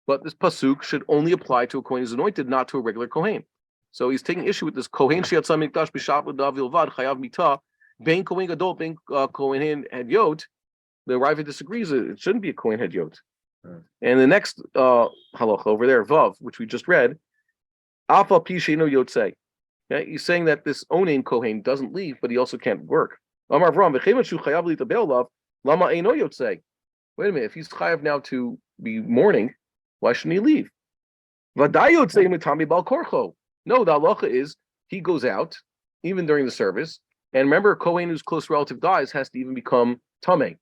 But this pasuk should only apply to a Kohen who's anointed, not to a regular Kohen. So he's taking issue with this Kohen Sheyatzah Mikdash B'Shat L'Dav Yilvad Chayav Mitah Ben Kohen Gadol Ben Kohen Hedyot. The Ravid disagrees. It shouldn't be a Kohen Hedyot. And the next halacha over there, Vav, which we just read, Alpha Pisheno Yotzei. Okay, he's saying that this Onain Kohen doesn't leave, but he also can't work. Amar Avram V'Chemashu Chayav L'Tabel Lav Lama Eino Yotzei. Wait a minute, if he's chayav now to be mourning, why shouldn't he leave? Vaday Yotzei Mitami Bal Korcho. No, the halacha is he goes out even during the service. And remember, a Kohen whose close relative dies has to even become Tameh.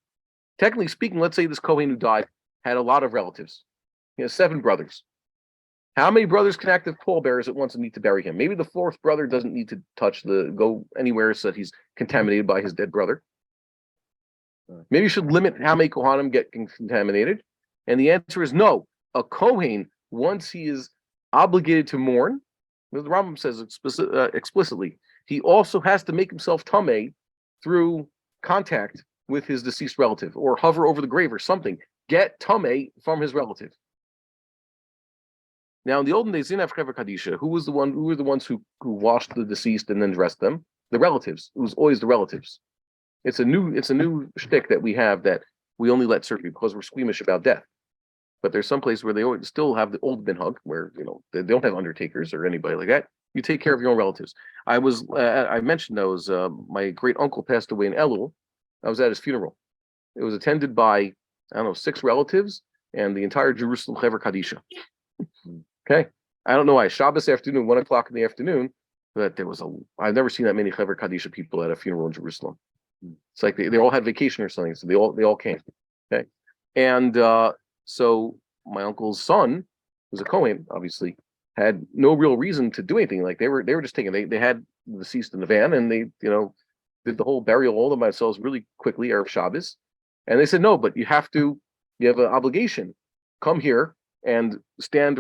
Technically speaking, let's say this Kohen who died had a lot of relatives. He has 7 brothers. How many brothers can act as pallbearers at once and need to bury him? Maybe the 4th brother doesn't need to go anywhere so that he's contaminated by his dead brother. Maybe you should limit how many Kohanim get contaminated. And the answer is no. A Kohen, once he is obligated to mourn. The Rambam says explicitly, he also has to make himself tameh through contact with his deceased relative, or hover over the grave or something. Get tameh from his relative. Now, in the olden days, in Chever Kadisha, who were the ones who washed the deceased and then dressed them? The relatives. It was always the relatives. It's a new shtick that we have, that we only let certain people because we're squeamish about death. But there's some place where they still have the old minhag, where they don't have undertakers or anybody like that. You take care of your own relatives. I mentioned those. My great uncle passed away in Elul. I was at his funeral. It was attended by 6 relatives and the entire Jerusalem Chever Kadisha. Okay, I don't know why. Shabbos afternoon, 1:00 in the afternoon, but I've never seen that many Chever Kadisha people at a funeral in Jerusalem. It's like they all had vacation or something, so they all came. Okay, and so my uncle's son, who's a Kohen, obviously, had no real reason to do anything. Like they were just taking. They had the deceased in the van, and they did the whole burial all of themselves really quickly, Erev Shabbos, and they said no, but you have an obligation. Come here and stand,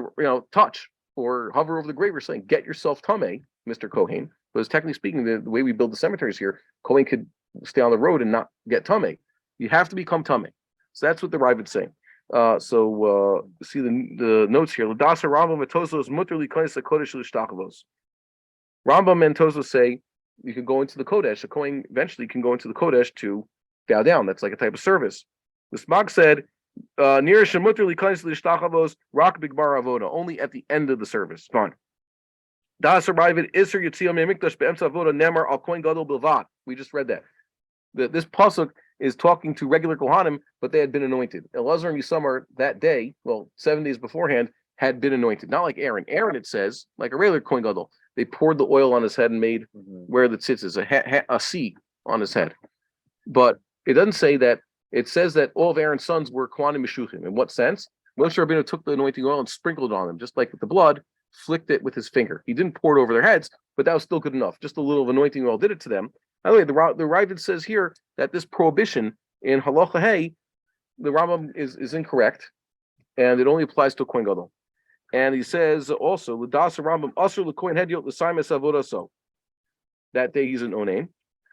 touch or hover over the grave or something. Get yourself tameh, Mr. Kohen. Because technically speaking, the way we build the cemeteries here, Kohen could stay on the road and not get tameh. You have to become tameh. So that's what the Ravid's saying. See the notes here. L'dasa Rambam and Tosos mutter likonis hakodesh l'shtachavos. Rambam and Tosos say you can go into the Kodesh. A Kohen eventually can go into the Kodesh to bow down. That's like a type of service. The Smag said, near shemutter likonis l'shtachavos rak bigbar avoda, only at the end of the service. Fine. Das arrived Isser Yitziyam HaMikdash be'emtza avoda nemar al kohen gadol bilvad. We just read that. This pasuk is talking to regular Kohanim, but they had been anointed. Elazar and Yisamar that day, 7 days beforehand, had been anointed. Not like Aaron. Aaron, it says, like a regular Kohen Gadol, they poured the oil on his head and made where the tzitz is, a C on his head. But it doesn't say that. It says that all of Aaron's sons were Kohanim Meshuchim. In what sense? Moshe Rabbeinu took the anointing oil and sprinkled it on them, just like with the blood, flicked it with his finger. He didn't pour it over their heads, but that was still good enough. Just a little of anointing oil did it to them. By the way, the Ravid says here that this prohibition in Halacha Hey, the Rambam is incorrect, and it only applies to a Kohen Gadol. And he says also, L'das Rambam Asur l'Kohen Hediot l'Saimes Avodaso. That day he's an onain.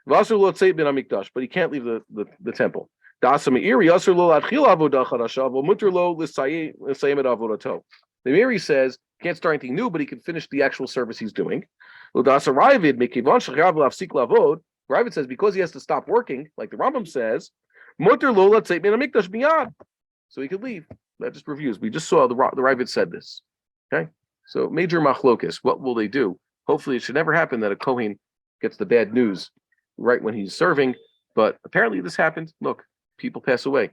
V'asur lo tzeit bin HaMikdash, but he can't leave the temple. Das Meiri Asur lo latchil avodah chadasha v'muter lo l'sayim et avodato. The Meiri says he can't start anything new, but he can finish the actual service he's doing. L'das Ravid mekivan shechayav la'afsik lavod. Ravid says because he has to stop working, like the Rambam says, muter lo tzeit bin HaMikdash biyad. So he could leave. That just reviews. We just saw the Ravid said this. Okay, so major machlokes. What will they do? Hopefully, it should never happen that a Kohen gets the bad news right when he's serving. But apparently, this happened. Look, people pass away,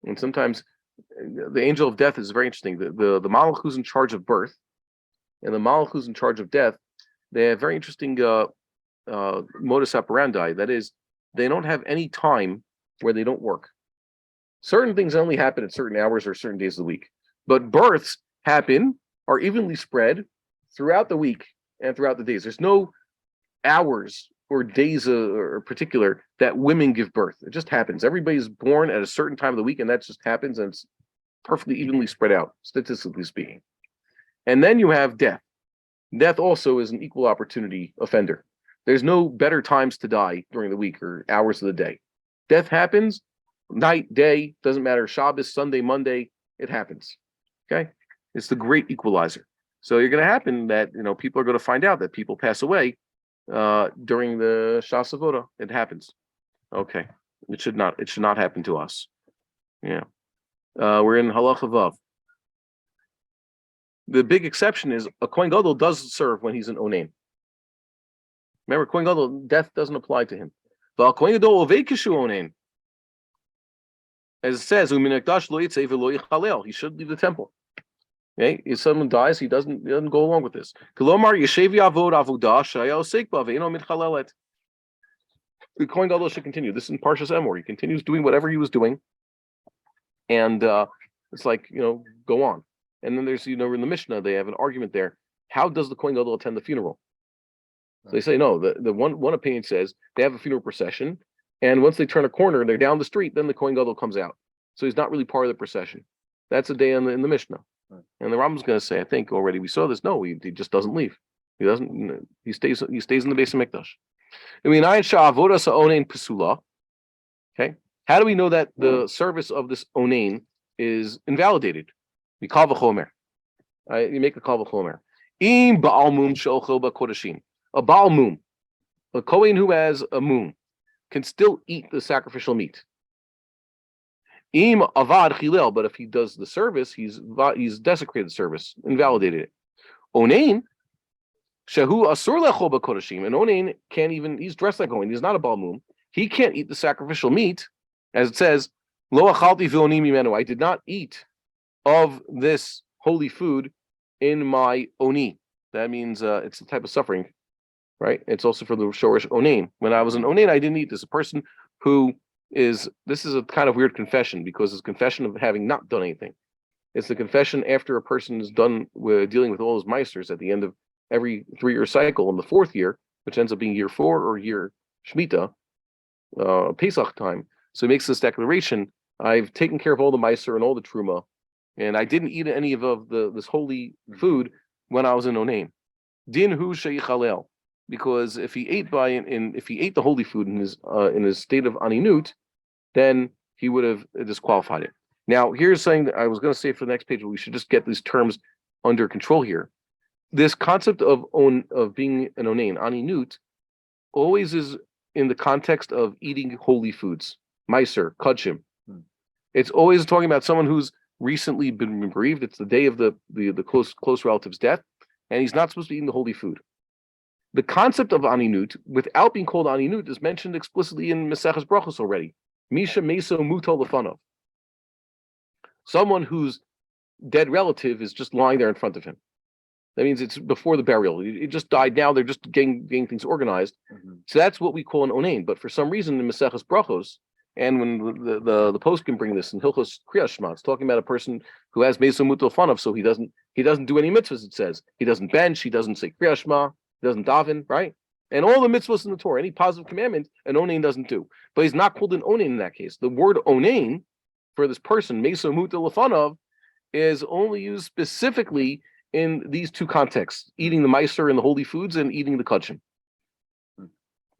and sometimes the angel of death is very interesting. The malach who's in charge of birth and the malach who's in charge of death, they have very interesting modus operandi. That is, they don't have any time where they don't work. Certain things only happen at certain hours or certain days of the week, but births are evenly spread throughout the week and throughout the days. There's no hours or days or particular that women give birth. It just happens. Everybody's born at a certain time of the week, and that just happens, and it's perfectly evenly spread out, statistically speaking. And then you have death. Death also is an equal opportunity offender. There's no better times to die during the week or hours of the day. Death happens, night, day, doesn't matter, Shabbos, Sunday, Monday, it happens. Okay? It's the great equalizer. So you're going to happen that, people are going to find out that people pass away during the Shas Avoda. It happens. Okay. It should not happen to us. Yeah. We're in Halacha Vav. The big exception is a Kohen Gadol does serve when he's an onain. Remember, Kohen Gadol, death doesn't apply to him. But Kohen Gadol ovekishu onain. As it says, he should leave the temple. Okay, if someone dies, he doesn't go along with this. The Kohen Gadol should continue. This is in Parshas Emor. He continues doing whatever he was doing, and it's like go on. And then there's in the Mishneh they have an argument there. How does the Kohen Gadol attend the funeral? So they say no. The one opinion says they have a funeral procession, and once they turn a corner, they're down the street. Then the Kohen Gadol comes out. So he's not really part of the procession. That's a day in the Mishneh. And the Rambam's going to say, I think already we saw this. No, he just doesn't leave. He doesn't. He stays in the base of HaMikdash. I mean, pesula. Okay, how do we know that the service of this onain is invalidated? We call v'chomer. You make a call v'chomer. Im ba'al mum she'ochel b'kodashim. A ba'al mum, a kohen who has a mum, can still eat the sacrificial meat. Im avad chilel, but if he does the service, he's desecrated the service, invalidated it. Onain shehu asur lechol b'kodashim. And onain can't even. He's dressed like kohen. He's not a ba'al mum. He can't eat the sacrificial meat, as it says, "Lo achalti v'oni mimenu." I did not eat of this holy food in my oni. That means it's a type of suffering, right? It's also for the shorish onain. When I was an onain, I didn't eat this. A person who is, this is a kind of weird confession because it's a confession of having not done anything. It's the confession after a person is done with dealing with all his meisters at the end of every 3-year cycle. In the 4th year, which ends up being year 4 or year Shemitah, Pesach time. So he makes this declaration: I've taken care of all the meiser and all the truma, and I didn't eat any of this holy food when I was in onain. Din hu sheichalel, because if he ate if he ate the holy food in his state of aninut, then he would have disqualified it. Now, here's something that I was going to say for the next page, but we should just get these terms under control here. This concept of being an onain, aninut, always is in the context of eating holy foods, meiser, kudshim. It's always talking about someone who's recently been bereaved. It's the day of the close relative's death, and he's not supposed to be eating the holy food. The concept of aninut, without being called aninut, is mentioned explicitly in Maseches Brachos already. Misha meso muto lefanov. Someone whose dead relative is just lying there in front of him. That means it's before the burial. It just died. Now they're just getting things organized. So that's what we call an onain. But for some reason in Maseches Brachos, and when the post can bring this in Hilchot Kriyas Shema, it's talking about a person who has meso muto lefanov, so he doesn't do any mitzvahs. It says he doesn't bench, he doesn't say Kriyas Shema, he doesn't daven, right? And all the mitzvahs in the Torah, any positive commandment, an onain doesn't do. But he's not called an onain in that case. The word onain for this person, meso muto lefanov, is only used specifically in these two contexts: eating the meiser and the holy foods, and eating the kudshim.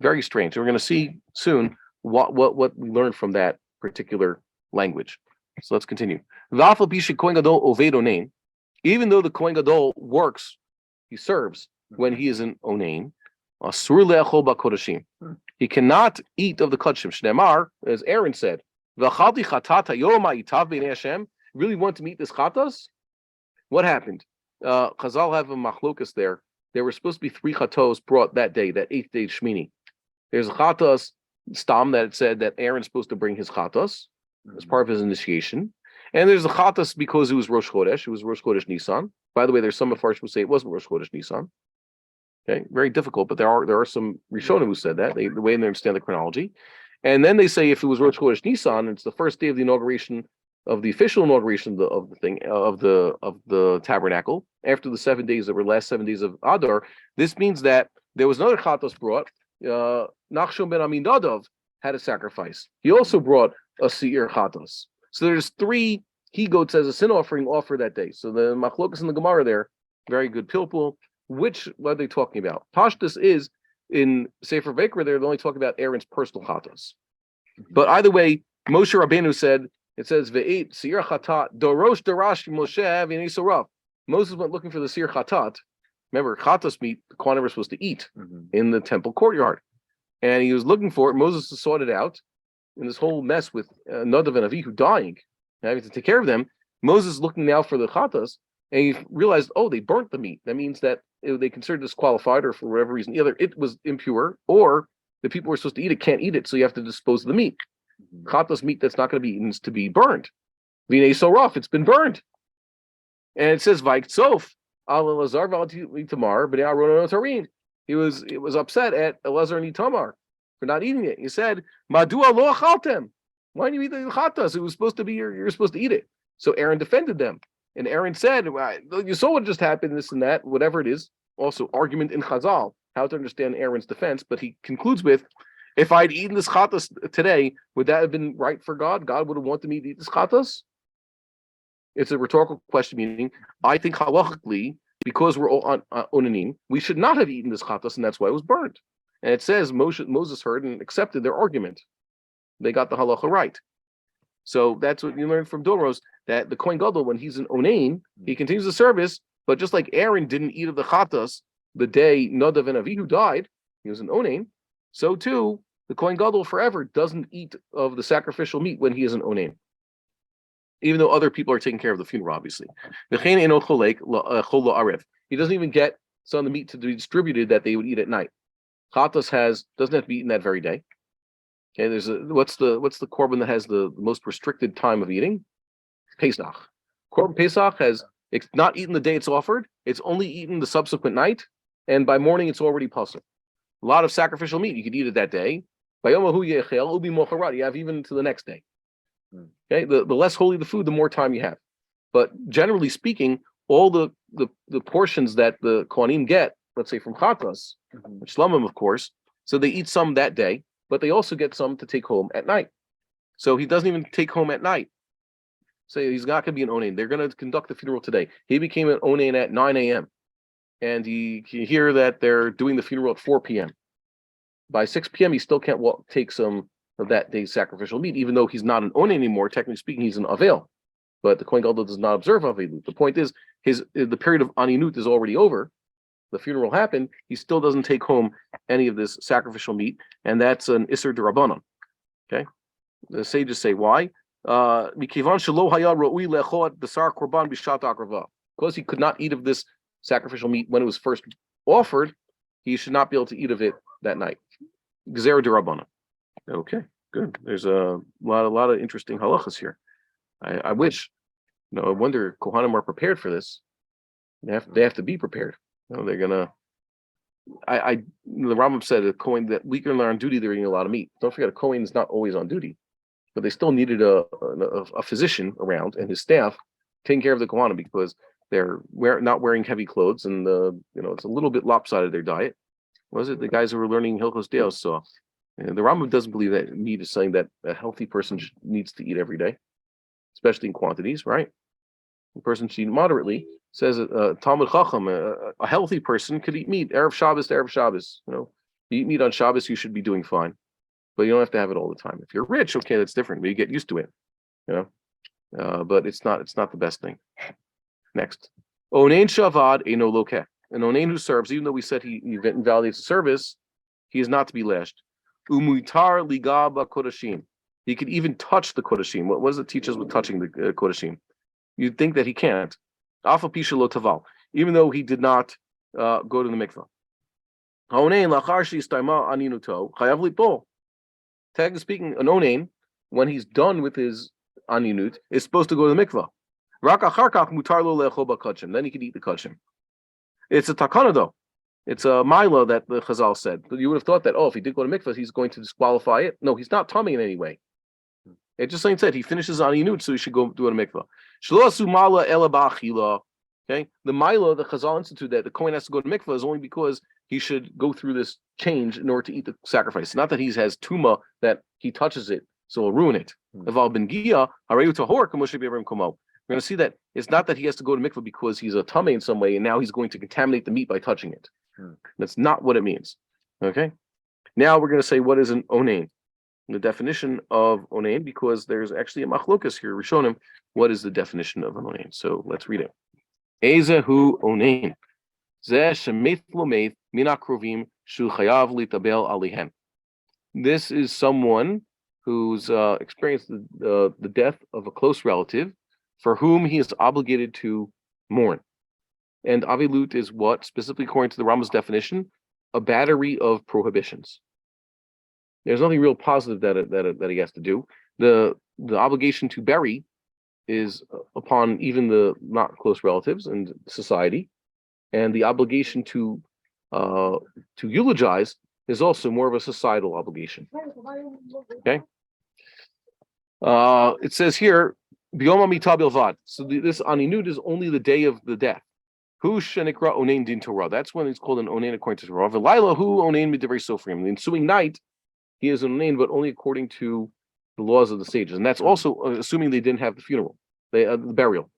Very strange. We're going to see soon what we learned from that particular language. So let's continue. Even though the Kohen Gadol works, he serves when he is in onain, he cannot eat of the kudshim. Shneimar, as Aaron said, really want to meet this chatas? What happened? Chazal have a machlokas there. There were supposed to be 3 chatos brought that day, that 8th day Shmini. There's a chatas stam that it said that Aaron's supposed to bring his chatas as part of his initiation. And there's a chatas because it was Rosh Chodesh. It was Rosh Chodesh Nisan. By the way, there's some Mefarshim who say it wasn't Rosh Chodesh Nisan. Okay, very difficult, but there are some Rishonim who said that, the way they understand the chronology. And then they say if it was Rosh Chodesh Nisan, it's the first day of the inauguration, of the official inauguration of the tabernacle, after the 7 days that were last 7 days of Adar. This means that there was another chatos brought. Nachshon ben Aminadov had a sacrifice. He also brought a seir chatos. So there's 3 he-goats as a sin offering offered that day. So the machlokas in the Gemara there, very good pilpul. What are they talking about? Pashtus is in Sefer Vayikra. They're only talking about Aaron's personal chatos. But either way, Moshe Rabbeinu said, it says ve'et seir chatat dorosh darash Moshe v'nesorav. Moses went looking for the seir chatat. Remember, chatas meat the Kohanim were supposed to eat in the temple courtyard, and he was looking for it. Moses sought it out in this whole mess with Nadav and Avihu dying, having to take care of them. Moses looking now for the chatas, and he realized, oh, they burnt the meat. That means that they considered disqualified, or for whatever reason, either it was impure, or the people who were supposed to eat it can't eat it, so you have to dispose of the meat. Chatas meat that's not going to be eaten is to be burned. V'nei so rough, it's been burned. And it says Vaiktsof al Elazar v'Itamar b'nei Aaron Tarim. He was upset at Elazar and Itamar for not eating it. He said, Madua lo achaltem. Why didn't you eat the chatas? It was supposed to be you're supposed to eat it. So Aaron defended them, and Aaron said, "You saw what just happened, this and that, whatever it is." Also, argument in Chazal, how to understand Aaron's defense. But he concludes with, if I'd eaten this chatas today, would that have been right for God? God would have wanted me to eat this chatas? It's a rhetorical question, meaning I think halachically, because we're all on onanim, we should not have eaten this chatas, and that's why it was burned. And it says Moses heard and accepted their argument. They got the halacha right. So that's what you learn from Doros, that the Kohen Gadol, when he's an onain, he continues the service, but just like Aaron didn't eat of the chatas the day Nadav and Avihu died, he was an onain, so too, the Kohen Gadol forever doesn't eat of the sacrificial meat when he is an onain, even though other people are taking care of the funeral, obviously. He doesn't even get some of the meat to be distributed that they would eat at night. Chatas doesn't have to be eaten that very day. Okay, what's the korban that has the most restricted time of eating? Pesach. Korban Pesach it's not eaten the day it's offered. It's only eaten the subsequent night, and by morning it's already pasul. A lot of sacrificial meat you could eat it that day. You have even to the next day. Okay, the less holy the food, the more time you have. But generally speaking, all the portions that the Kohanim get, let's say from Chatas, Shlamim, of course, so they eat some that day, but they also get some to take home at night. So he doesn't even take home at night. So he's not going to be an onain. They're going to conduct the funeral today. He became an onain at 9 a.m. and he can hear that they're doing the funeral at 4 p.m. By 6 p.m. he still can't take some of that day's sacrificial meat, even though he's not an onain anymore. Technically speaking, he's an avel. But the Kohen Gadol does not observe avelut. The point is, the period of aninut is already over. The funeral happened. He still doesn't take home any of this sacrificial meat, and that's an iser d'Rabbanan. Okay, the sages say why? Because he could not eat of this sacrificial meat when it was first offered, he should not be able to eat of it that night. Gzera d'Rabbanan. Okay, good. There's a lot of interesting halachas here. I wish, I wonder Kohanim are prepared for this. They have to be prepared. They're gonna. The Rambam said a Kohen that we can learn on duty. They're eating a lot of meat. Don't forget, a Kohen is not always on duty, but they still needed a physician around and his staff taking care of the Kohanim because they're not wearing heavy clothes and it's a little bit lopsided their diet. Was it the guys who were learning Hilchot Deos saw? The Rambam doesn't believe that meat is something that a healthy person needs to eat every day, especially in quantities, right? A person should eat moderately. Says Talmud Chacham, a healthy person could eat meat Erev Shabbos to Erev Shabbos. You eat meat on Shabbos, you should be doing fine, but you don't have to have it all the time. If you're rich, okay, that's different. But you get used to it, But it's not the best thing. Next, Onein Shavad Eino Lokeh. An Onein who serves, even though we said he invalidates the service, he is not to be lashed. Umuitar Ligaba Kodashim. He could even touch the Kodashim. What does it teach us with touching the Kodashim? You'd think that he can't. Alpha Pisha Lo Taval, even though he did not go to the mikvah. Technically speaking, an onain, when he's done with his aninut, is supposed to go to the mikvah. Then he could eat the kachim. It's a takana though. It's a mila that the Chazal said. But you would have thought that, if he did go to mikvah, he's going to disqualify it. No, he's not tummy in any way. It just like said he finishes aninut, so he should go do a mikvah. Okay, the mila, the Chazal institute that the Kohen has to go to mikvah is only because he should go through this change in order to eat the sacrifice. Not that he has tuma that he touches it, so it'll ruin it. We're going to see that it's not that he has to go to mikvah because he's a tameh in some way, and now he's going to contaminate the meat by touching it. That's not what it means. Okay, now we're going to say what is an onain. The definition of onain, because there's actually a machlokas here. Rishonim, what is the definition of an onain? So let's read it. Ezehu onain, zeh shemeth lomeith min hakrovim shu chayav litabel alihen. This is someone who's experienced the death of a close relative, for whom he is obligated to mourn. And avilut is what, specifically according to the Rambam's definition, a battery of prohibitions. There's nothing real positive that he has to do. The obligation to bury is upon even the not close relatives and society, and the obligation to eulogize is also more of a societal obligation. Okay. It says here, Biyom Amita Bilvad. So this aninut is only the day of the death. Hu shenikra onein din Torah. That's when it's called an onein according to Torah. V'layla hu onein midivrei sofrim. The ensuing night, he is an onein, but only according to the laws of the sages, and that's also assuming they didn't have the funeral, the burial.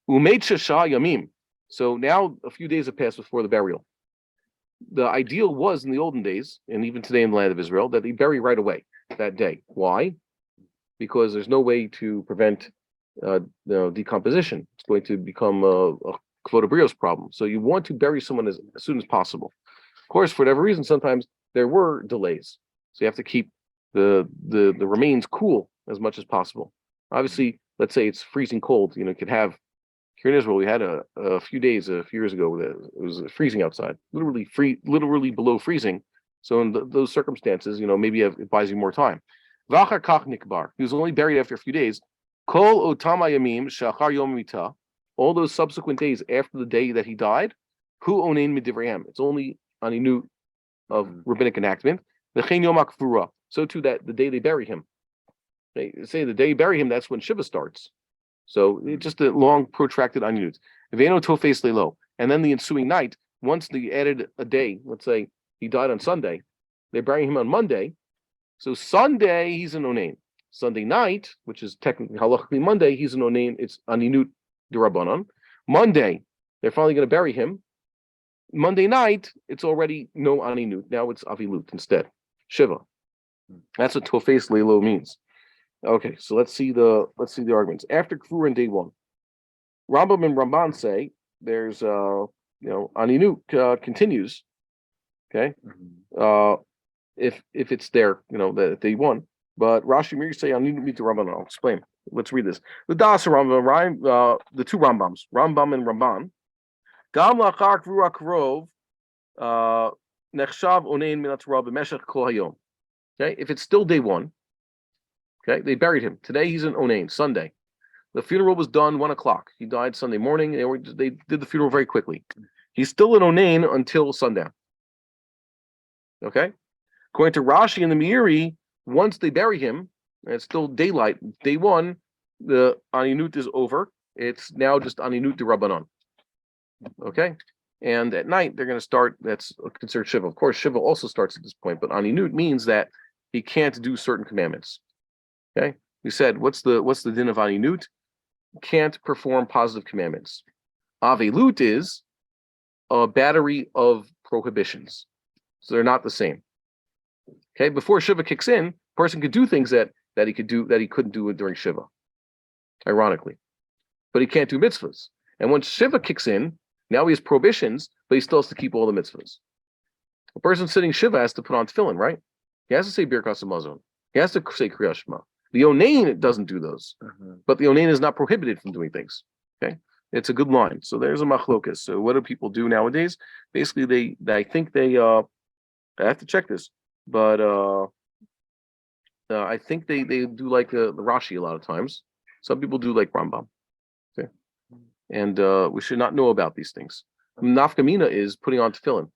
Umeit shesha yamim. So now a few days have passed before the burial. The ideal was in the olden days, and even today in the land of Israel, that they bury right away that day. Why? Because there's no way to prevent decomposition. It's going to become a kvod brios problem. So you want to bury someone as soon as possible. Of course, for whatever reason, sometimes there were delays. So you have to keep the remains cool as much as possible. Obviously, let's say it's freezing cold. You could have here in Israel, we had a few days a few years ago that it was freezing outside, literally below freezing. So in those circumstances, maybe it buys you more time. V'achar kach nikbar. He was only buried after a few days. Kol otam hayamim shachar yom mita. All those subsequent days after the day that he died, hu onein midivrayim. It's only aninut of rabbinic enactment. V'chein yom hakvura. So too that the day they bury him. They say the day you bury him, that's when Shiva starts. So it's just a long, protracted aninut. V'eno tofes leilo. And then the ensuing night, once they added a day, let's say he died on Sunday, they bury him on Monday. So Sunday, he's an onain. Sunday night, which is technically halachically Monday, he's an onain. It's aninut d'Rabbanan. Monday, they're finally going to bury him. Monday night, it's already no aninut. Now it's avilut instead. Shiva. That's what tofes leilo means. Okay, so let's see the arguments. After Kfur and day one, Rambam and Ramban say there's aninut continues. Okay, if it's there, that day one. But Rashi Mir say aninut mit Rabbanan. I'll explain. Let's read this. The Das Rambam, the two Rambams, Rambam and Ramban. Gam lachar Kfur Krov nechshav onein min haTorah b'meshech kol hayom. Okay, if it's still day one. Okay, they buried him. Today he's an onain, Sunday. The funeral was done 1:00. He died Sunday morning. They did the funeral very quickly. He's still an onain until sundown. Okay? According to Rashi and the Meiri, once they bury him, and it's still daylight, day one, the aninut is over. It's now just aninut d'Rabbanan. Okay? And at night, they're going to start, that's considered Shiva. Of course, Shiva also starts at this point, but aninut means that he can't do certain commandments. Okay, we said what's the din of aninut? Can't perform positive commandments. Avelut is a battery of prohibitions, so they're not the same. Okay, before Shiva kicks in, a person could do things that he could do that he couldn't do during Shiva, ironically, but he can't do mitzvahs. And once Shiva kicks in, now he has prohibitions, but he still has to keep all the mitzvahs. A person sitting Shiva has to put on tefillin, right? He has to say Birkas Hamazon. He has to say Kriyat Shema. The onain doesn't do those, but the onain is not prohibited from doing things. Okay, it's a good line. So there's a machlokas. So what do people do nowadays? Basically, I think they I have to check this, but I think they do like the Rashi a lot of times. Some people do like Rambam. Okay, and we should not know about these things. Nafkamina is putting on tefillin.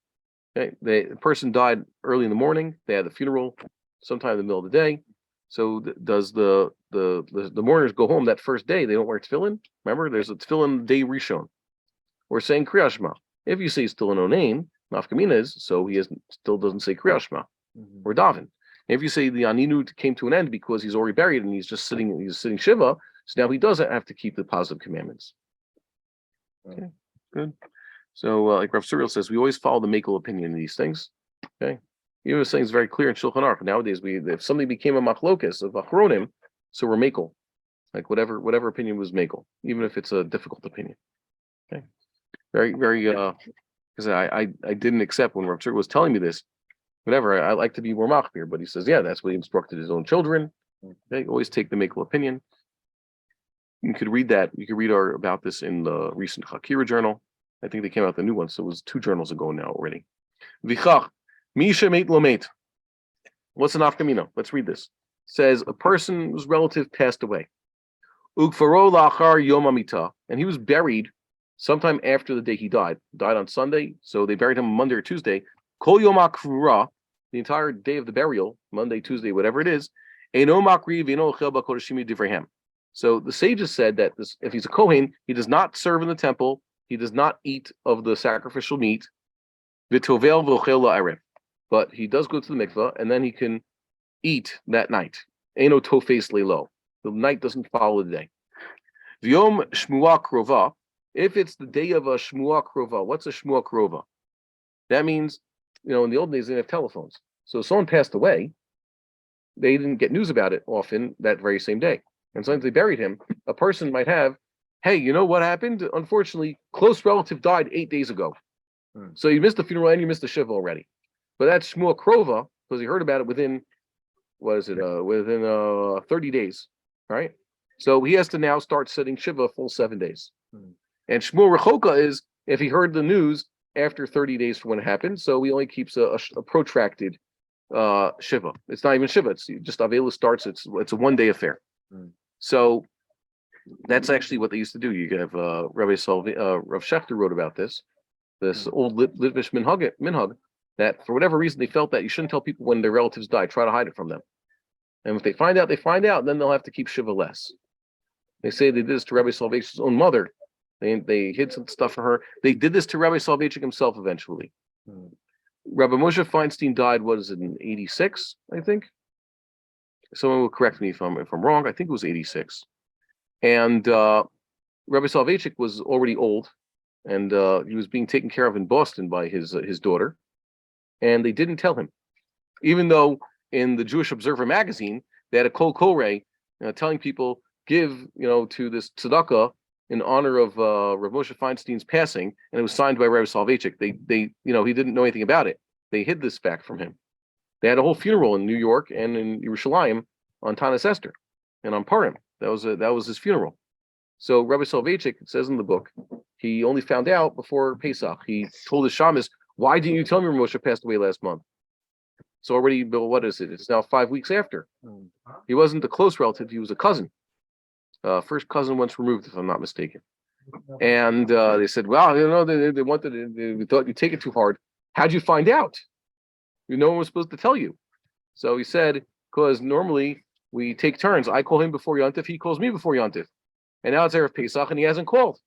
Okay, the person died early in the morning. They had the funeral sometime in the middle of the day. So does the mourners go home that first day? They don't wear tefillin. Remember, there's a tefillin day rishon. We're saying Kriyat Shema. If you say still an onain, nafkamina is so he still doesn't say Kriyat Shema or daven. If you say the aninut came to an end because he's already buried and he's sitting shiva, so now he doesn't have to keep the positive commandments. Okay, good. So like Rav Suriel says, we always follow the Makel opinion in these things. Okay. Even if saying is very clear in Shulchan Aruch. Nowadays, if something became a machlokas of achronim, so we're makel, like whatever opinion was makel, even if it's a difficult opinion. Okay, very because I didn't accept when Rav Tzur was telling me this. Whatever, I like to be more machmir, but he says, yeah, that's what he instructed his own children. Okay, always take the makel opinion. You could read that. You could read about this in the recent Hakira journal. I think they came out the new one, so it was 2 journals ago now already. Vichach. Misha mate lo mate. What's an afkamino? Let's read this. It says a person's relative passed away. Ugfaro lachar yom amita, and he was buried sometime after the day he died. Died on Sunday, so they buried him Monday or Tuesday. Kol yom akvura, the entire day of the burial, Monday, Tuesday, whatever it is. Eino makri v'eino ochel b'kodeshim divrayhem. So the sages said that if he's a kohen, he does not serve in the temple. He does not eat of the sacrificial meat. V'tovel v'ochel la'arev. But he does go to the mikvah, and then he can eat that night. Eino tofes leilo. The night doesn't follow the day. V'yom shmua krova, If it's the day of a Shmua Krova, what's a Shmua Krova? That means, in the old days they didn't have telephones. So if someone passed away, they didn't get news about it often that very same day. And sometimes they buried him. A person might have, hey, you know what happened? Unfortunately, close relative died 8 days ago. So you missed the funeral and you missed the Shiva already. But that's Shmua Krova, because he heard about it within 30 days, right? So he has to now start setting Shiva a full 7 days. And Shmua Rechoka is if he heard the news after 30 days from when it happened, so he only keeps a protracted Shiva. It's not even Shiva, it's just Avela starts, it's a 1 day affair. So that's actually what they used to do. You have Rabbi Rav Schechter wrote about this old Litvish minhag, that for whatever reason they felt that you shouldn't tell people when their relatives die, try to hide it from them. And if they find out, then they'll have to keep Shiva less. They say they did this to Rabbi Soloveitchik's own mother. They hid some stuff for her. They did this to Rabbi Soloveitchik himself eventually. Rabbi Moshe Feinstein died, in 86, I think. Someone will correct me if I'm wrong. I think it was 86. And Rabbi Soloveitchik was already old, and he was being taken care of in Boston by his daughter. And they didn't tell him, even though in the Jewish Observer magazine they had a kol koreh telling people give to this tzedakah in honor of Rav Moshe Feinstein's passing, and it was signed by Rabbi Soloveitchik. They he didn't know anything about it. They hid this fact from him. They had a whole funeral in New York and in Yerushalayim on Tanis Esther and on Purim. That was his funeral. So Rabbi Soloveitchik, it says in the book, he only found out before Pesach. He told his shamus, "Why didn't you tell me Rav Moshe passed away last month?" So already, Bill, what is it? It's now 5 weeks after. He wasn't a close relative; he was a cousin, first cousin once removed, if I'm not mistaken. And they said, "Well, they thought you take it too hard. How'd you find out? No one was supposed to tell you." So he said, "Because normally we take turns. I call him before Yontif, he calls me before Yontif, and now it's Erev Pesach, and he hasn't called."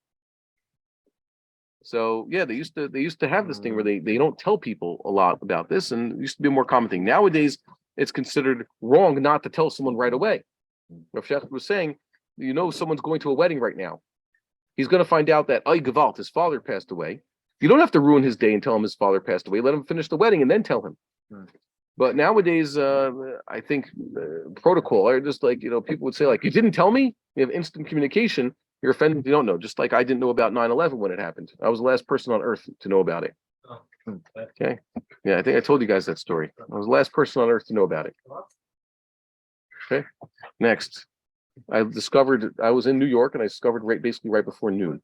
So yeah, they used to have this thing where they don't tell people a lot about this, and it used to be a more common thing. Nowadays, it's considered wrong not to tell someone right away. Rav Shechter was saying, someone's going to a wedding right now. He's going to find out that Gevalt, his father, passed away. You don't have to ruin his day and tell him his father passed away. Let him finish the wedding and then tell him. But nowadays, I think protocol, or just people would say, you didn't tell me? You have instant communication. You're offended. You don't know. Just like I didn't know about 9/11 when it happened. I was the last person on earth to know about it. Okay. Yeah, I think I told you guys that story. I was the last person on earth to know about it. Okay. Next, I was in New York and I discovered basically right before noon.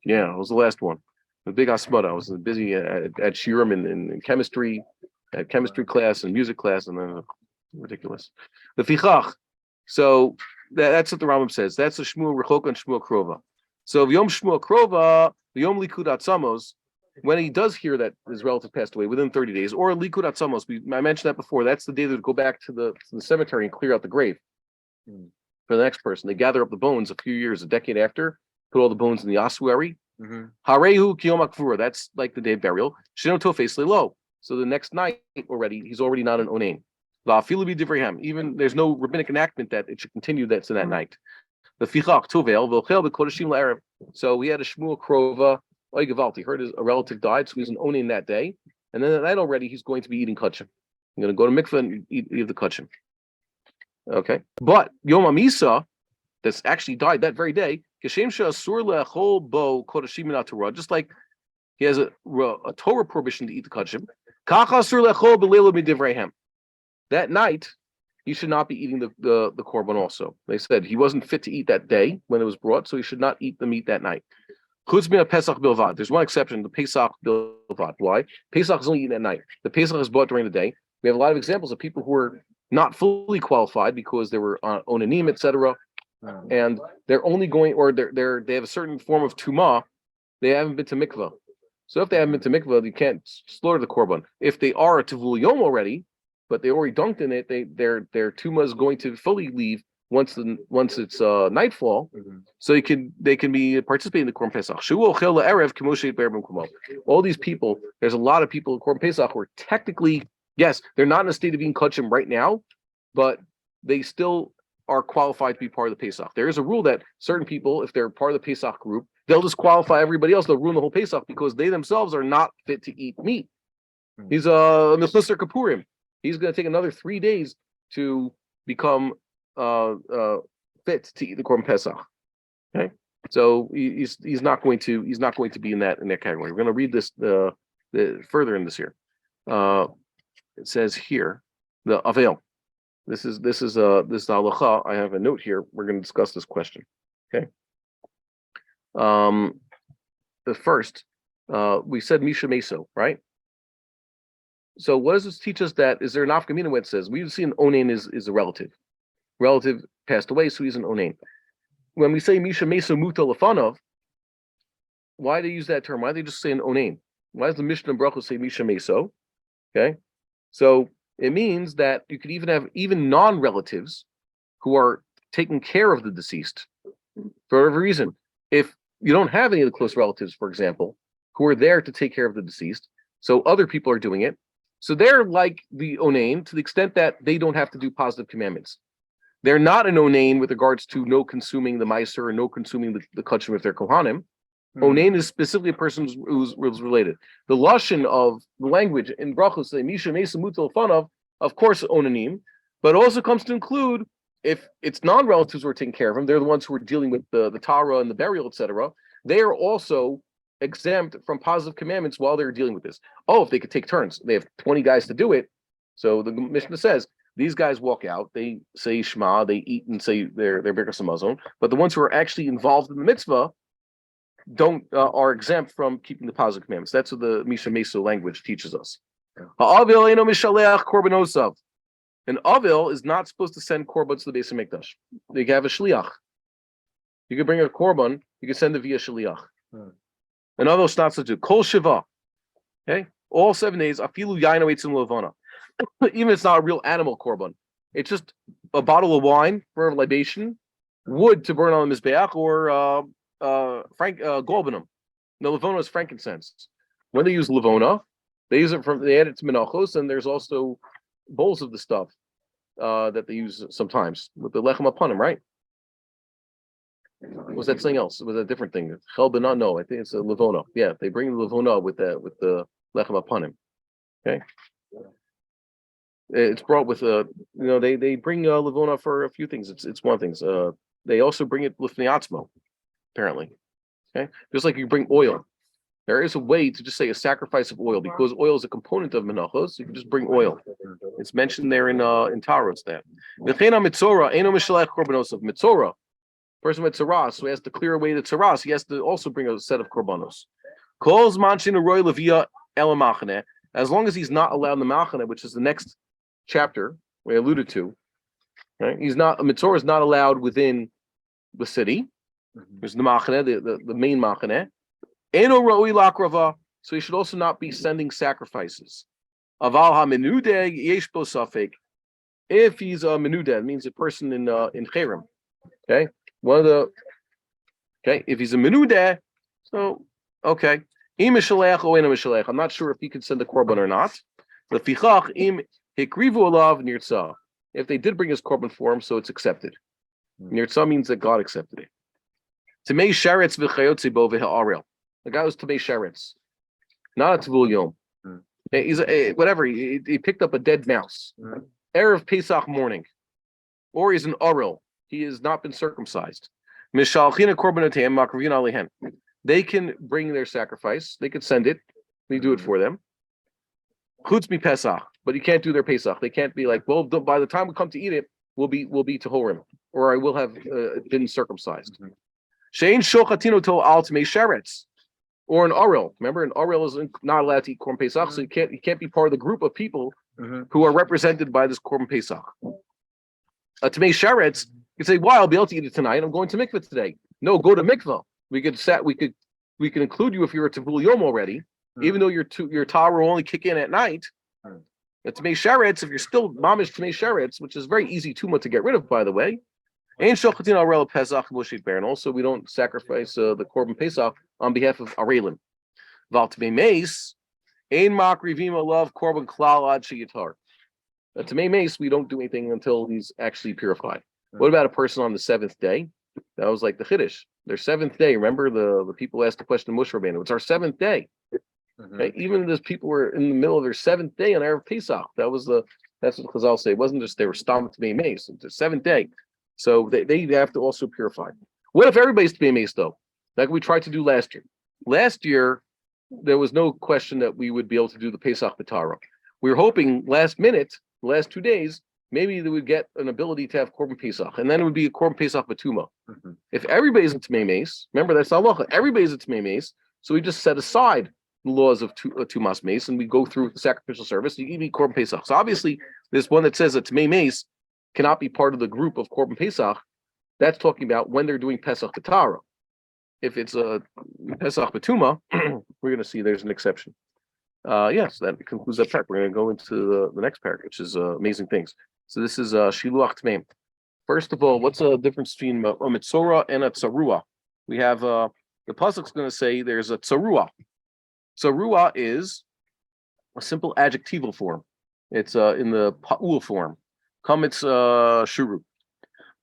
Yeah, I was the last one. The big asmada. I was busy at Shiurim in chemistry, at chemistry class and music class, and then ridiculous. The fichach. So that's what the Rambam says. That's the Shmuel Rechoka and Shmuel Krova. So Yom Shmuel Krova, Yom Likud Atzamos, when he does hear that his relative passed away within 30 days, or Likud Atzamos, I mentioned that before. That's the day they would go back to the cemetery and clear out the grave for the next person. They gather up the bones a few years, a decade after, put all the bones in the ossuary. Harehu Kiyom Akvura. That's like the day of burial. Shino Tofes Lelo. So the next night he's already not an onaim. Even there's no rabbinic enactment that it should continue that's in that night. The fichach tovel v'ochel b'kodeshim la'erev. So we had a Shmuel Krova. He heard a relative died, so he's an onin that day, and then that night already he's going to be eating kachim. I'm going to go to mikveh and eat the kachim. Okay, but Yom Amisa, that's actually died that very day. Just like he has a Torah prohibition to eat the kachim. That night, he should not be eating the korban also. They said he wasn't fit to eat that day when it was brought, so he should not eat the meat that night. Pesach bilvad. There's one exception, the Pesach bilvad. Why? Pesach is only eaten at night. The Pesach is bought during the day. We have a lot of examples of people who were not fully qualified because they were on onanim, etc. And they're only going, or they have a certain form of tumah. They haven't been to mikvah. So if they haven't been to mikvah, you can't slaughter the korban. If they are a tevul yom already, but they already dunked in it, their tumah is going to fully leave once it's nightfall, so they can be participating in the Korban Pesach. All these people, there's a lot of people in Korban Pesach who are technically, yes, they're not in a state of being kachim right now, but they still are qualified to be part of the Pesach. There is a rule that certain people, if they're part of the Pesach group, they'll disqualify everybody else. They'll ruin the whole Pesach because they themselves are not fit to eat meat. He's a Mechusar Kapurim. He's going to take another 3 days to become fit to eat the Korban Pesach. Okay, so he's not going to be in that category. We're going to read this further in this here. It says here the Avel. This is the halacha. I have a note here. We're going to discuss this question. Okay. The first, we said Misha Meso, right? So what does this teach us? That is there an afkamina where it says we've seen onain is a relative. Relative passed away, so he's an onain. When we say Misha Meso Muta Lefanov, why do they use that term? Why do they just say an onain? Why does the Mishnah and Brachos say Misha Meso? Okay, so it means that you could even have non-relatives who are taking care of the deceased for whatever reason. If you don't have any of the close relatives, for example, who are there to take care of the deceased, so other people are doing it. So they're like the onain to the extent that they don't have to do positive commandments. They're not an onain with regards to no consuming the meiser or no consuming the kachim if they're kohanim. Onain is specifically a person who's related. The lashon of the language in brachos, say misha mesa mutal fanav, of course onanim, but also comes to include if it's non-relatives who are taking care of them, they're the ones who are dealing with the Torah and the burial, etc. They are also exempt from positive commandments while they're dealing with this. Oh, if they could take turns, they have 20 guys to do it. So the Mishnah says these guys walk out, they say Shema, they eat and say their birkas hamazon, but the ones who are actually involved in the mitzvah are exempt from keeping the positive commandments. That's what the Misha Meso language teaches us. Ha'avil eino mishaleach korbanosov. An avil is not supposed to send korban to the base of HaMikdash. They can have a shliach. You can bring a korban, you can send it via shliach. An avil is not supposed to do. Kol shiva. Okay? All 7 days, afilu yaino eitzim levana. Even if it's not a real animal korban. It's just a bottle of wine for a libation, wood to burn on the mizbeach, or golbanum. No, levona is frankincense. When they use levona, they use it they add it to menachos, and there's also bowls of the stuff that they use sometimes with the lechem apanim, right? Was that something else? Was that a different thing? Chelbana? No, I think it's a levona. Yeah, they bring the levona with the lechem apanim. Okay, it's brought with they bring levona for a few things. It's one thing. They also bring it lifnei atzmo, apparently. Okay, just like you bring oil. There is a way to just say a sacrifice of oil because oil is a component of menachos. You can just bring oil. It's mentioned there in Torah. It's there. Mitzora, person with tzaras, so he has to clear away the tzaras. He has to also bring a set of korbanos. As long as he's not allowed in the Machane, which is the next chapter we alluded to, right? Mitzora is not allowed within the city. There's the Machane, the main Machane. Eno roi lakrava, so he should also not be sending sacrifices. Aval ha-menudeh yesh bo safek. If he's a menudeh, it means a person in cherem. Okay, if he's a menudeh, so okay. Im mishalech o eno mishalech. I'm not sure if he could send the korban or not. Lefichach im hikrivu olav nirtzah. If they did bring his korban for him, so it's accepted. Nirtzah means that God accepted it. Tamei sheretz v'chayotze bo v'ha'arel. The guy was Tamei Sheretz, not a Tavul Yom. He's whatever. He picked up a dead mouse. Erev Pesach morning, or he's an Arel. He has not been circumcised. They can bring their sacrifice. They can send it. We do it for them. Chutz mi Pesach, but you can't do their Pesach. They can't be like, well, by the time we come to eat it, we'll be Tahorim, or I will have been circumcised. Shein shochatino to al Tamei Sheretz. Or an Arel. Remember, an Arel is not allowed to eat Korban Pesach, so he can't be part of the group of people who are represented by this Korban Pesach. Tamei Sheretz, you say, "Why? I'll be able to eat it tonight. I'm going to mikveh today." No, go to mikveh. We can include you if you're a Tavul Yom already, even though your Torah will only kick in at night. Tamei Sheretz, if you're still mamish Tamei Sheretz, which is very easy tumah to get rid of, by the way. And also, we don't sacrifice the Korban Pesach on behalf of Arelim. Tamei Meis, we don't do anything until he's actually purified. What about a person on the 7th day? That was like the Chiddush. Their seventh day. Remember the people asked the question to Moshe Rabbeinu. It's our seventh day. Okay? Even those people were in the middle of their seventh day on Erev Pesach. That's what Chazal say. It wasn't just they were stomped to be mace. It's the seventh day. So they have to also purify. What if everybody's to be mace though? Like we tried to do last year. Last year, there was no question that we would be able to do the Pesach B'Tara. We were hoping last minute, the last 2 days, maybe they would get an ability to have Korban Pesach, and then it would be a Korban Pesach B'Tuma. If everybody's a Tmei Mace, remember that's halacha, everybody's a Tmei Mace, so we just set aside the laws of Tumas Mace, and we go through the sacrificial service, you eat Korban Pesach. So obviously, this one that says a Tmei Mace cannot be part of the group of Korban Pesach, that's talking about when they're doing Pesach B'Tara. If it's a Pesach B'Tuma, we're going to see there's an exception. Yes, that concludes that part. We're going to go into the next part, which is amazing things. So this is Shiluach Tmeim. First of all, what's the difference between a Mitzorah and a Tzarua? We have the pasuk's going to say there's a Tzarua. Tzarua is a simple adjectival form. It's in the Pa'ul form. Kamitz Shuru.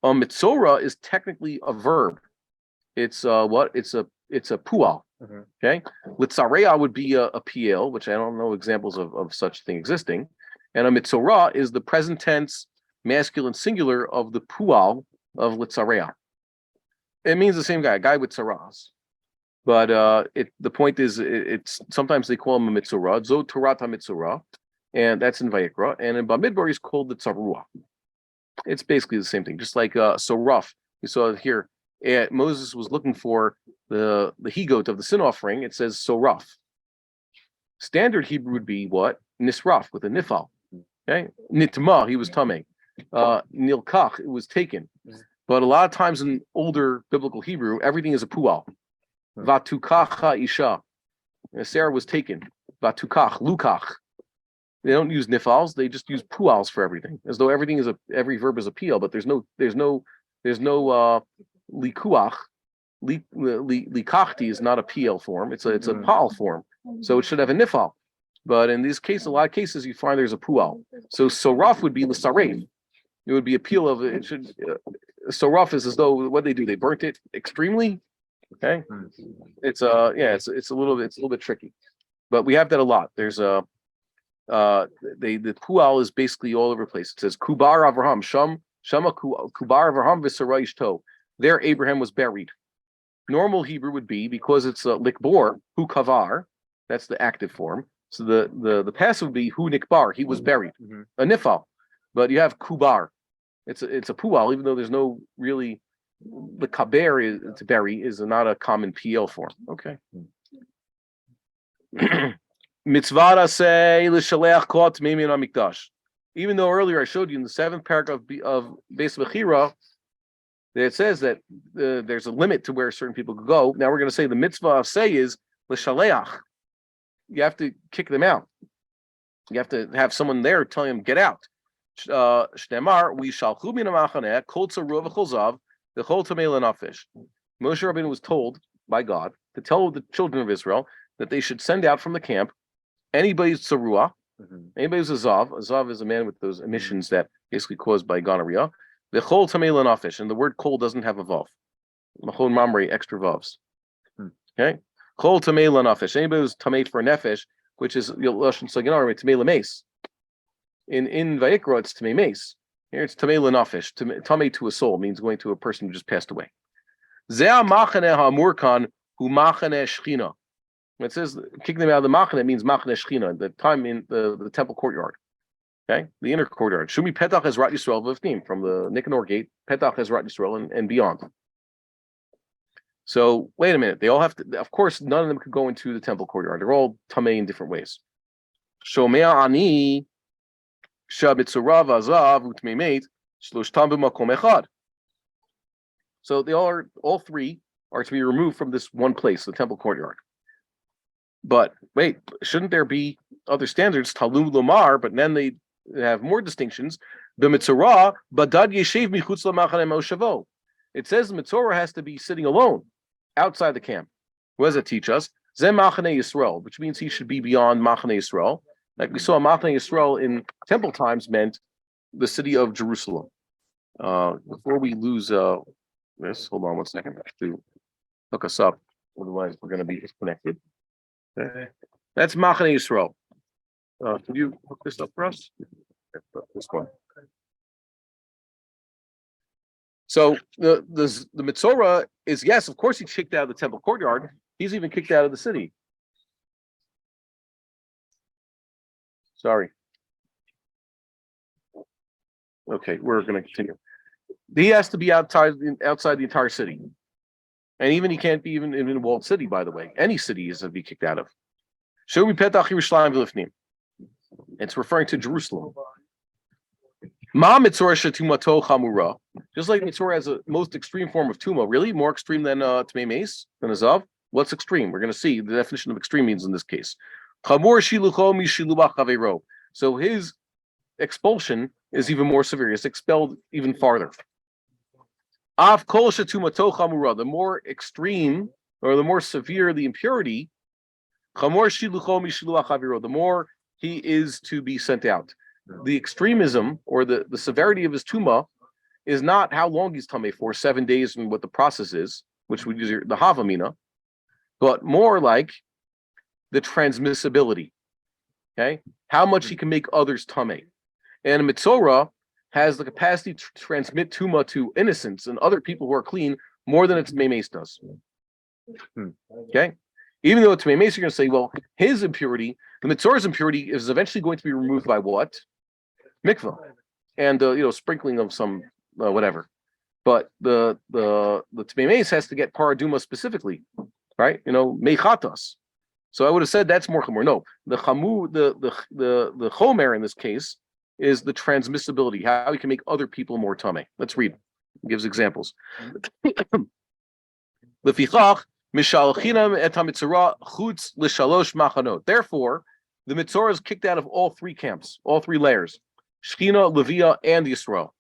Mitzorah is technically a verb. It's what? It's a pual. Okay. Litzarea would be a PL, which I don't know examples of such thing existing. And a mitzorah is the present tense masculine singular of the pual of litzarea. It means the same guy, a guy with tzaras. But the point is, it's sometimes they call him a mitzorah, zo torat mitzorah, and that's in Vayikra. And in Bamidbar, he's called the tzarua. It's basically the same thing, just like soraf. We saw here. Moses was looking for the he-goat of the sin offering. It says soraf. Standard Hebrew would be what? Nisraf with a nifal. Okay, nitma, he was tameh. Nilkach, it was taken. But a lot of times in older biblical Hebrew, everything is a pual. Vatukacha isha. Sarah was taken. Vatukach, lukach. They don't use nifals; they just use puals for everything, as though every verb is a pl. But there's no likuach. Likachti is not a pl form; it's a pal form, so it should have a nifal. But in this case, a lot of cases you find there's a pual. So soraf would be l'sareif. It would be a peel of it. Should soraf is as though what they do, they burnt it extremely. Okay, it's a little bit tricky, but we have that a lot. There's the pual is basically all over the place. It says kubar Avraham shama kubar Avraham v'sarai ishto. There Abraham was buried. Normal Hebrew would be, because it's likbor hu kavar, that's the active form. So the passive would be hu nikbar, he was buried, a nifal. But you have kubar, it's a pual, even though there's no really, the kaber is to bury is not a common pl form. Okay. Mitzvah say l'shaleach kol tmeimim HaMikdash. Even though earlier I showed you in the 7th paragraph of Beis Bechira, it says that there's a limit to where certain people could go. Now we're going to say the mitzvah of say is l'shaleach. You have to kick them out. You have to have someone there telling them, get out. Shnemar, we shalchu min ha'machaneh, kol tzarua v'chol zav, v'chol tamei l'nafesh. Moshe Rabbeinu was told by God to tell the children of Israel that they should send out from the camp anybody's tzarua, anybody's a zav. A zav is a man with those emissions that basically caused by gonorrhea. V'chol tamei l'nafesh, and the word kol doesn't have a vav. Machon mamrei, extra vavs. Okay. Chol tamei l'nafesh. Anybody who's tamei for nefesh, which is lashon saginar, tamei l'meis. In Vayikra, it's tamei meis. Here it's tamei l'nafesh. Tamei to a soul means going to a person who just passed away. Zeh machane ha'murkan hu machane shchina. When it says kicking them out of the machane, it means machane shchina. The time in the temple courtyard. Okay, the inner courtyard. Shumi petach has rat Yisrael v'ifnim, from the Nicanor gate. Petach has rat Yisrael and beyond. So wait a minute. They all have to. Of course, none of them could go into the temple courtyard. They're all tamei in different ways. Shomea ani shabitzurav azav utmeimet shloshtam b'makom echad. So they all three are to be removed from this one place, the temple courtyard. But wait, shouldn't there be other standards? Talmud lomar, but then they have more distinctions. The mitzorah badad yeshiv michutz lamachane moshavo. It says the mitzorah has to be sitting alone outside the camp. What does it teach us? Zeh machane Yisrael, which means he should be beyond machane Yisrael. Like we saw, machane Yisrael in temple times meant the city of Jerusalem. Before we lose this, hold on one second. Look us up. Otherwise, we're going to be disconnected. Okay. That's Machane Yisrael. Can you hook this up for us? This one. So the Mitzorah is, yes, of course, he's kicked out of the temple courtyard. He's even kicked out of the city. Sorry. Okay, we're going to continue. He has to be outside the entire city. And even he can't be even in a walled city, by the way. Any city is to be kicked out of. It's referring to Jerusalem. Just like Mitzorah has a most extreme form of Tuma, really? More extreme than Tmei Meis, than Azav? What's extreme? We're going to see the definition of extreme means in this case. So his expulsion is even more severe. It's expelled even farther. The more extreme or the more severe the impurity, the more he is to be sent out. The extremism or the severity of his tuma is not how long he's tummy for, 7 days, and what the process is, which would use the havamina, but more like the transmissibility. Okay, how much he can make others tummy, and a mitzorah has the capacity to transmit tuma to innocents and other people who are clean more than its memes does. Okay, even though it's memes, you're going to say, well, his impurity, the mitzorah's impurity, is eventually going to be removed by what? Mikvah, and sprinkling of some whatever. But the memes has to get paraduma specifically, right? Mechatas. So I would have said that's more chamur. No, the chomer in this case is the transmissibility, how he can make other people more tameh. Let's read. It gives examples. Therefore, the Mitzorah is kicked out of all three camps, all three layers: Shechina, Levia, and Yisrael.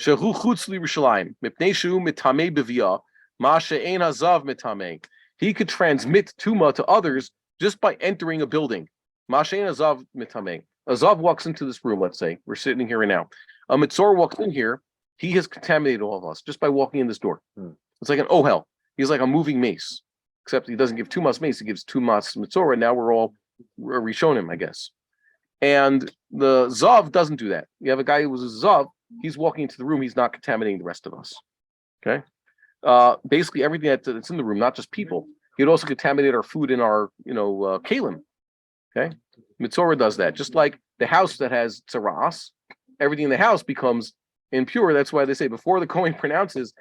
Shehu chutz liYerushalayim, mipnei shehu mitameh b'via, ma she'ein hazav mitameh. He could transmit tuma to others just by entering a building. Ma she'ein hazav mitameh. Azav walks into this room, let's say. We're sitting here right now. A Mitzorah walks in here. He has contaminated all of us just by walking in this door. It's like an ohel. He's like a moving mace. Except he doesn't give 2 mas mace. He gives 2 mas Mitzorah. Now we're all Rishonim, I guess. And the Zav doesn't do that. You have a guy who was a Zav. He's walking into the room. He's not contaminating the rest of us. Okay? Basically, everything that's in the room, not just people. He'd also contaminate our food and our, kalim. Okay? Mitzorah does that. Just like the house that has tzaras, everything in the house becomes impure. That's why they say before the Kohen pronounces,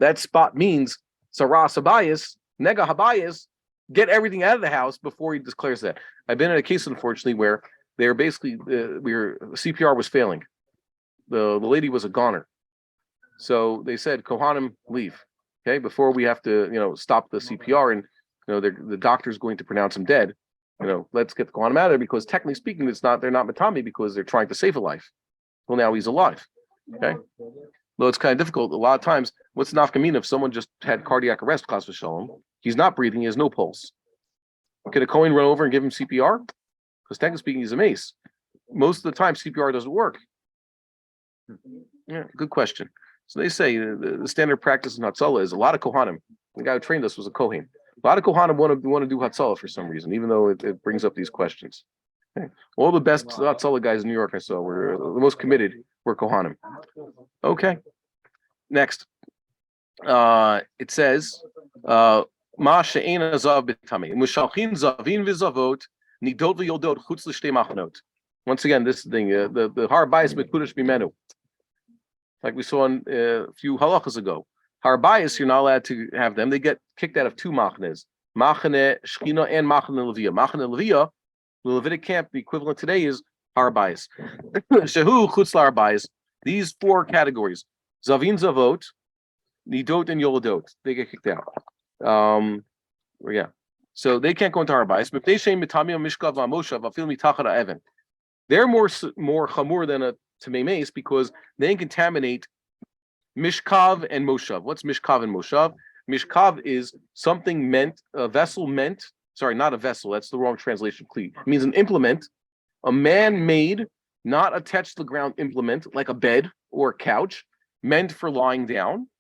that spot means tzaras habayis, nega habayis, get everything out of the house before he declares that. I've been in a case, unfortunately, where they were basically, CPR was failing. The lady was a goner. So they said, Kohanim, leave. Okay, before we have to, stop the CPR and, the doctor's going to pronounce him dead. Let's get the Kohanim out of there, because technically speaking, they're not matami because they're trying to save a life. Well, now he's alive. Okay, though it's kind of difficult. A lot of times, what's nafkamina if someone just had cardiac arrest, chas v'shalom, he's not breathing, he has no pulse. Could a Kohen run over and give him CPR? Because technically speaking, he's a mace. Most of the time, CPR doesn't work. Yeah, good question. So they say the standard practice in Hatzalah is a lot of Kohanim. The guy who trained us was a Kohen. A lot of Kohanim want to do Hatzalah for some reason, even though it brings up these questions. Okay. All the best Hatzalah guys in New York I saw were the most committed were Kohanim. Okay. Next. It says, Ma she'ein hazav b'tamei. Mushalchin zavin v'zavot nidot v'yodot chutz l'shtei machanot. Once again, this thing, the har bayis mekudesh bimenu. Like we saw a few halachas ago. Har bayis, you're not allowed to have them. They get kicked out of 2 machnes. Machane Shechina and Machane Levia. Machane Levia, the Levitic camp, the equivalent today is har bayis. Shehu chutz l'har bayis. These 4 categories. Zavin zavot, nidot and yoladot. They get kicked out. Yeah. So they can't go into har bayis. They're more chamur than a Tamei because they contaminate Mishkav and Moshav. What's Mishkav and Moshav? Mishkav is something meant, a vessel meant, sorry, not a vessel, that's the wrong translation. It means an implement, a man-made, not attached to the ground implement, like a bed or a couch, meant for lying down.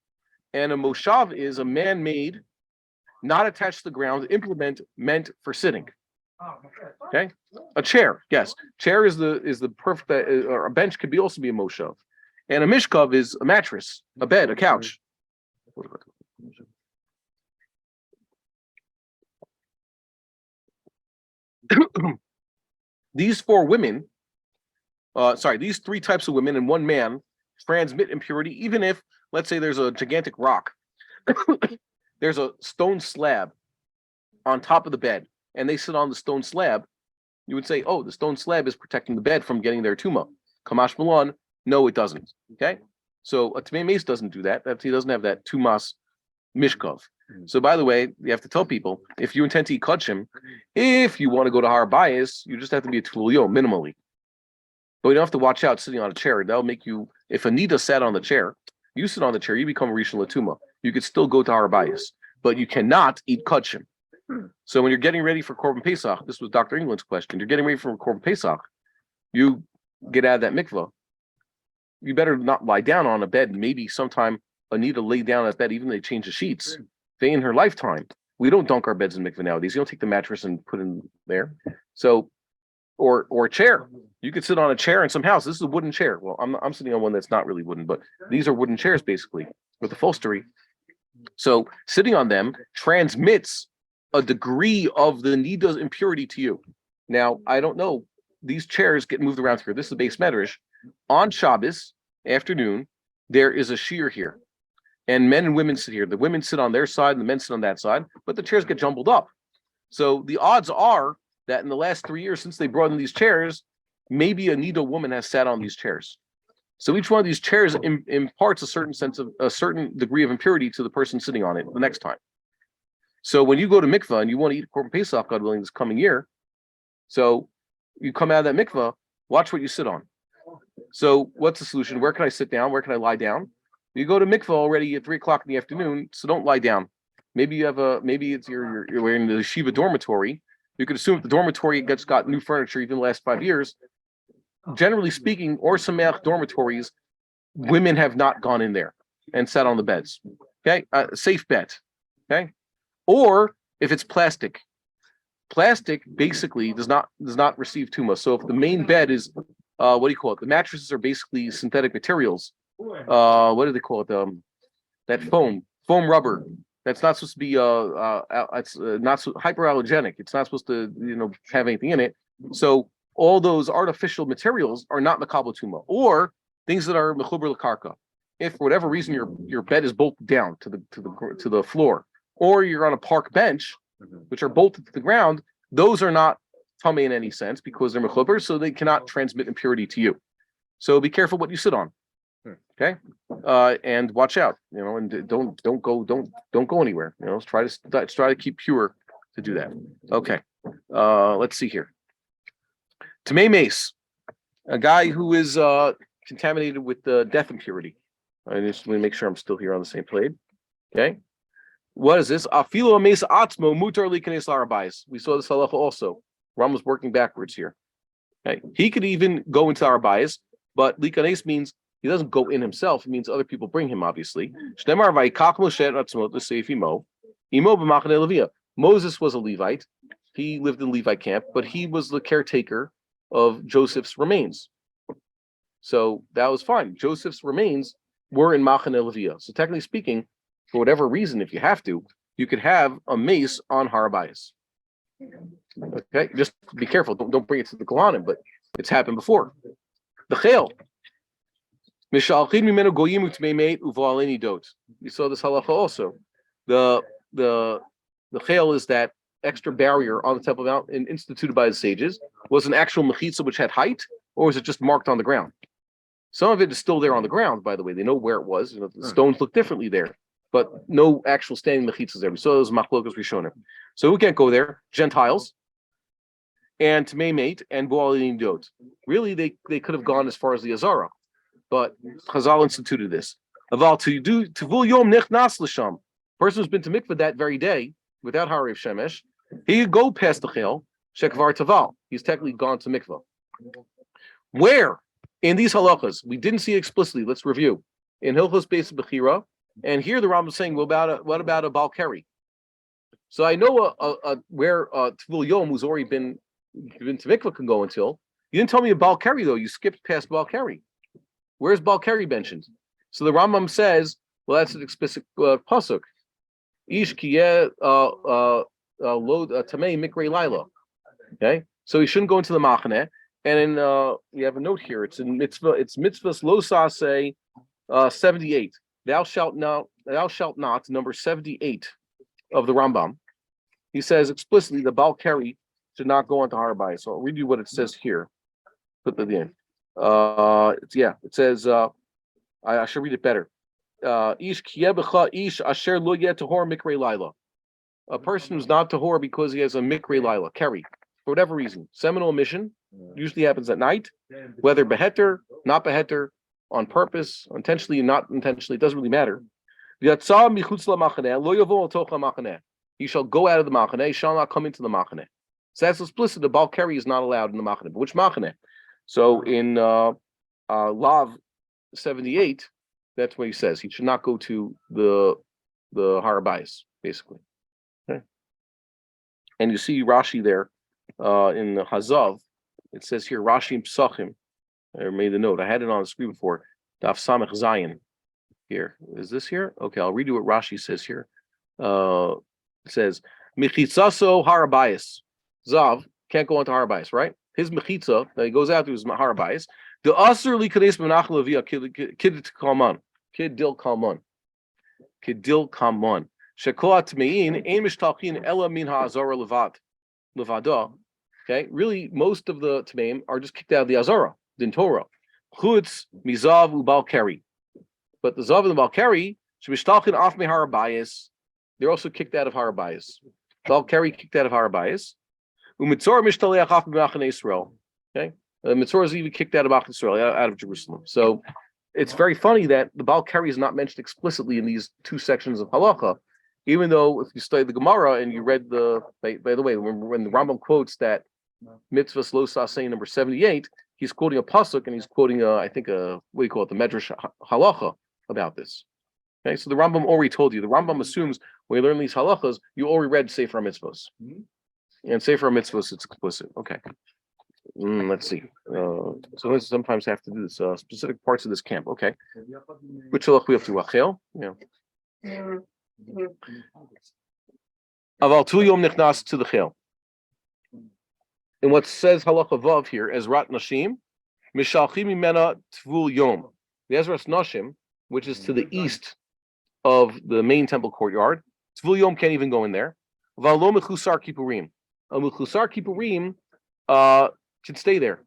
And a Moshav is a man-made not attached to the ground, implement meant for sitting. Okay, a chair, yes, chair is the perfect. Or a bench could also be a moshav, and a mishkav is a mattress, a bed, a couch. These four women, these three types of women and one man transmit impurity, even if, let's say, there's a gigantic rock, there's a stone slab on top of the bed, and they sit on the stone slab. You would say, oh, the stone slab is protecting the bed from getting their tuma. Kamash Malon, no, it doesn't. Okay, so a Tmei Mace doesn't do that. He doesn't have that tumas mishkov. So, by the way, you have to tell people, if you intend to eat kachim, if you want to go to Har Bayis, you just have to be a tulio minimally. But you don't have to watch out sitting on a chair. That'll make you, if Anita sat on the chair, you sit on the chair, you become a Rishon Latuma. You could still go to Har Bayis, but you cannot eat kachim. So when you're getting ready for Korban Pesach, this was Dr. England's question, you're getting ready for Korban Pesach, you get out of that mikvah, you better not lie down on a bed. Maybe sometime Anita lay down on that bed, even though they change the sheets. They in her lifetime. We don't dunk our beds in mikvah nowadays. You don't take the mattress and put it in there. So, or a chair. You could sit on a chair in some house. This is a wooden chair. Well, I'm sitting on one that's not really wooden, but these are wooden chairs basically with upholstery. So sitting on them transmits a degree of the nida's impurity to you. Now, I don't know. These chairs get moved around here. This is the base medrash. On Shabbos afternoon, there is a shear here. And men and women sit here. The women sit on their side and the men sit on that side, but the chairs get jumbled up. So the odds are that in the last 3 years since they brought in these chairs, maybe a Nida woman has sat on these chairs. So each one of these chairs imparts a certain degree of impurity to the person sitting on it the next time. So when you go to mikvah and you want to eat Korban Pesach, God willing, this coming year, so you come out of that mikvah, watch what you sit on. So what's the solution? Where can I sit down? Where can I lie down? You go to mikvah already at 3:00 in the afternoon, so don't lie down. Maybe you have maybe it's you're in the yeshiva dormitory. You could assume if the dormitory got new furniture even the last 5 years. Generally speaking, or Sameach dormitories, women have not gone in there and sat on the beds. Okay, safe bet. Okay, or if it's plastic basically does not receive tuma. So if the main bed is what do you call it? The mattresses are basically synthetic materials. What do they call it? That foam rubber. That's not supposed to be it's not so hyperallergenic. It's not supposed to have anything in it. So all those artificial materials are not makabel tuma, or things that are mechuber l'karka. If for whatever reason your bed is bolted down to the floor, or you're on a park bench, which are bolted to the ground, those are not tummy in any sense because they're mechuber, so they cannot transmit impurity to you. So be careful what you sit on. Okay, and watch out, and don't go anywhere. Try to keep pure to do that. Okay, let's see here. Tmei Mace, a guy who is contaminated with death impurity. I just want to make sure I'm still here on the same plate. Okay, what is this? Afilo Mace Atzmo Mutar Likanes Larabais. We saw this halacha also. Ram was working backwards here. Okay, he could even go into Arabais, but Likanes means he doesn't go in himself. It means other people bring him, obviously. Moses was a Levite. He lived in Levite camp, but he was the caretaker of Joseph's remains. So that was fine. Joseph's remains were in Machane Levia. So technically speaking, for whatever reason, if you have to, you could have a mace on Har Bayis. Okay, just be careful. Don't bring it to the Kohanim, but it's happened before. The Chel. We saw this halacha also. The chayil is that extra barrier on the Temple Mount and instituted by the sages. Was an actual mechitza which had height, or was it just marked on the ground? Some of it is still there on the ground, by the way. They know where it was. The stones look differently there, but no actual standing mechitzas there. We saw those machlokas rishonim. So we can't go there. Gentiles and Tmei Mate and Bo'alim Dot. Really, they could have gone as far as the Azara. But Chazal instituted this. Aval to do Tavul Yom Nichnas L'Sham. Person who's been to mikveh that very day without Harav Shemesh, he could go past the Chel Shekvar Taval. He's technically gone to mikveh. Where in these halachas we didn't see it explicitly. Let's review in Hilchos Beis Bechira, and here the Rambam is saying, what about a Balkari? So I know where Tvul Yom, who's already been to mikvah, can go until. You didn't tell me about Balkari though. You skipped past Balkari. Where's Balkari mentioned? So the Rambam says, well, that's an explicit pasuk. Ish kiyeh lo tamei mikrei laila. Okay, so he shouldn't go into the machaneh. And in we have a note here. It's in mitzvah. It's mitzvahs lo saseh 78. Thou shalt not. Number 78 of the Rambam. He says explicitly the Balkari should not go onto Har Bayis. So I'll read you what it says here. Put that in. It says I should read it better. Ish ish asher lo yeh tahor mikrei laila. A person who's not tahor because he has a mikrei laila, keri, for whatever reason. Seminal emission usually happens at night, whether beheter, not beheter, on purpose, intentionally, not intentionally, it doesn't really matter. He shall go out of the machaneh, he shall not come into the machaneh. So that's explicit. The Balkari is not allowed in the machaneh. But which machaneh? So in Lav 78, that's what he says. He should not go to the Har Bayis, basically. Okay. And you see Rashi there in the Hazav. It says here Rashi Psachim. I made the note. I had it on the screen before. Daf Samech Zayin. Here is this here. Okay, I'll read you what Rashi says here. It says Mechitzaso Har Bayis. Zav can't go into Har Bayis, right? His mechitza that he goes out to his Har Bayis. The Asur li Kadesh Menach Levia Kid Kalman. Kidil Kalman. Shekoat Tmein Ein Mishtachin Ela Min HaAzara Levada. Okay, really, most of the Tmeim are just kicked out of the Azara, din Torah. Chutz Mizav Ubalkari. But the Zav and the Balkari, Shemishtalchin Af Me Har Bayis, they're also kicked out of Har Bayis. Balkari kicked out of Har Bayis. Umitzor Mishtaleach Af Me Machane Israel. Okay, Mitzor is even kicked out of Machane Israel, out of Jerusalem. So it's very funny that the Balkari is not mentioned explicitly in these two sections of Halacha, even though if you study the Gemara and you read the, by the way, when the Rambam quotes that mitzvahs lo saseh number 78, he's quoting a pasuk and he's quoting I think what do you call it, the Medrash Halacha about this. Okay, so the Rambam already told you. The Rambam assumes when you learn these halachas, you already read Sefer HaMitzvos. And Sefer HaMitzvos, it's explicit. Okay. Let's see. So let's sometimes have to do this specific parts of this camp. Okay. Which halach we have to Rachel? Yeah. Aval tu yom nichnas to the chel. And what says halacha vav here, Ezrat Nashim, mishalchim imena tvul yom. The Ezrat Nashim, which is to the east of the main temple courtyard, tvul yom can't even go in there. Valo mechusar kippurim. A mechusar kippurim should stay there.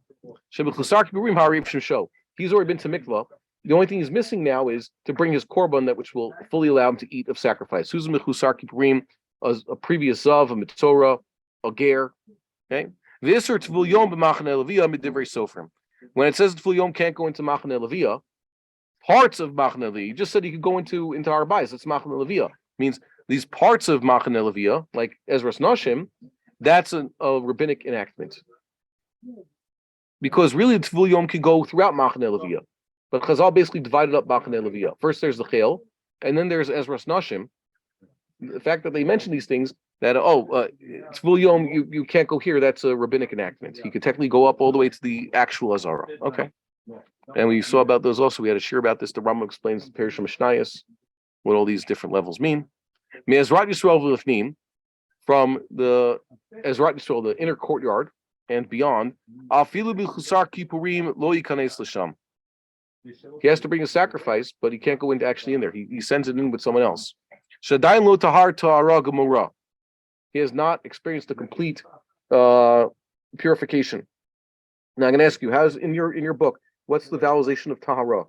Shemechusar kippurim hariv shemsho. He's already been to mikvah. The only thing he's missing now is to bring his korban, that which will fully allow him to eat of sacrifice. Who's a mechusar kippurim? A previous zav, a mitzorah, a ger. Okay. When it says Tvul Yom can't go into Machane Levia, parts of Machane Levia, you just said he could go into Har Bayis. That's Machane Levia. Means these parts of Machane Levia, like Ezras Nashim, that's a rabbinic enactment. Because really Tvul Yom can go throughout Machane Levia. But Chazal basically divided up Machane Levia. First there's the Chel, and then there's Ezras Nashim. The fact that they mention these things, that Tvul Yom, you can't go here, that's a rabbinic enactment. You could technically go up all the way to the actual Azara. Okay. And we saw about those also. We had a shir about this. The Rambam explains the Perish Mishnayos, what all these different levels mean. Me'ezrat Yisrael v'lifnim, from the Ezrat Yisrael, the inner courtyard and beyond, afilu b'chusar kippurim lo yikanes l'sham. He has to bring a sacrifice, but he can't go into actually in there. He sends it in with someone else. Shadayin lo tahar ta'ara gemura. He has not experienced the complete purification. Now I'm going to ask you, how's in your book, what's the vowelization of tahara?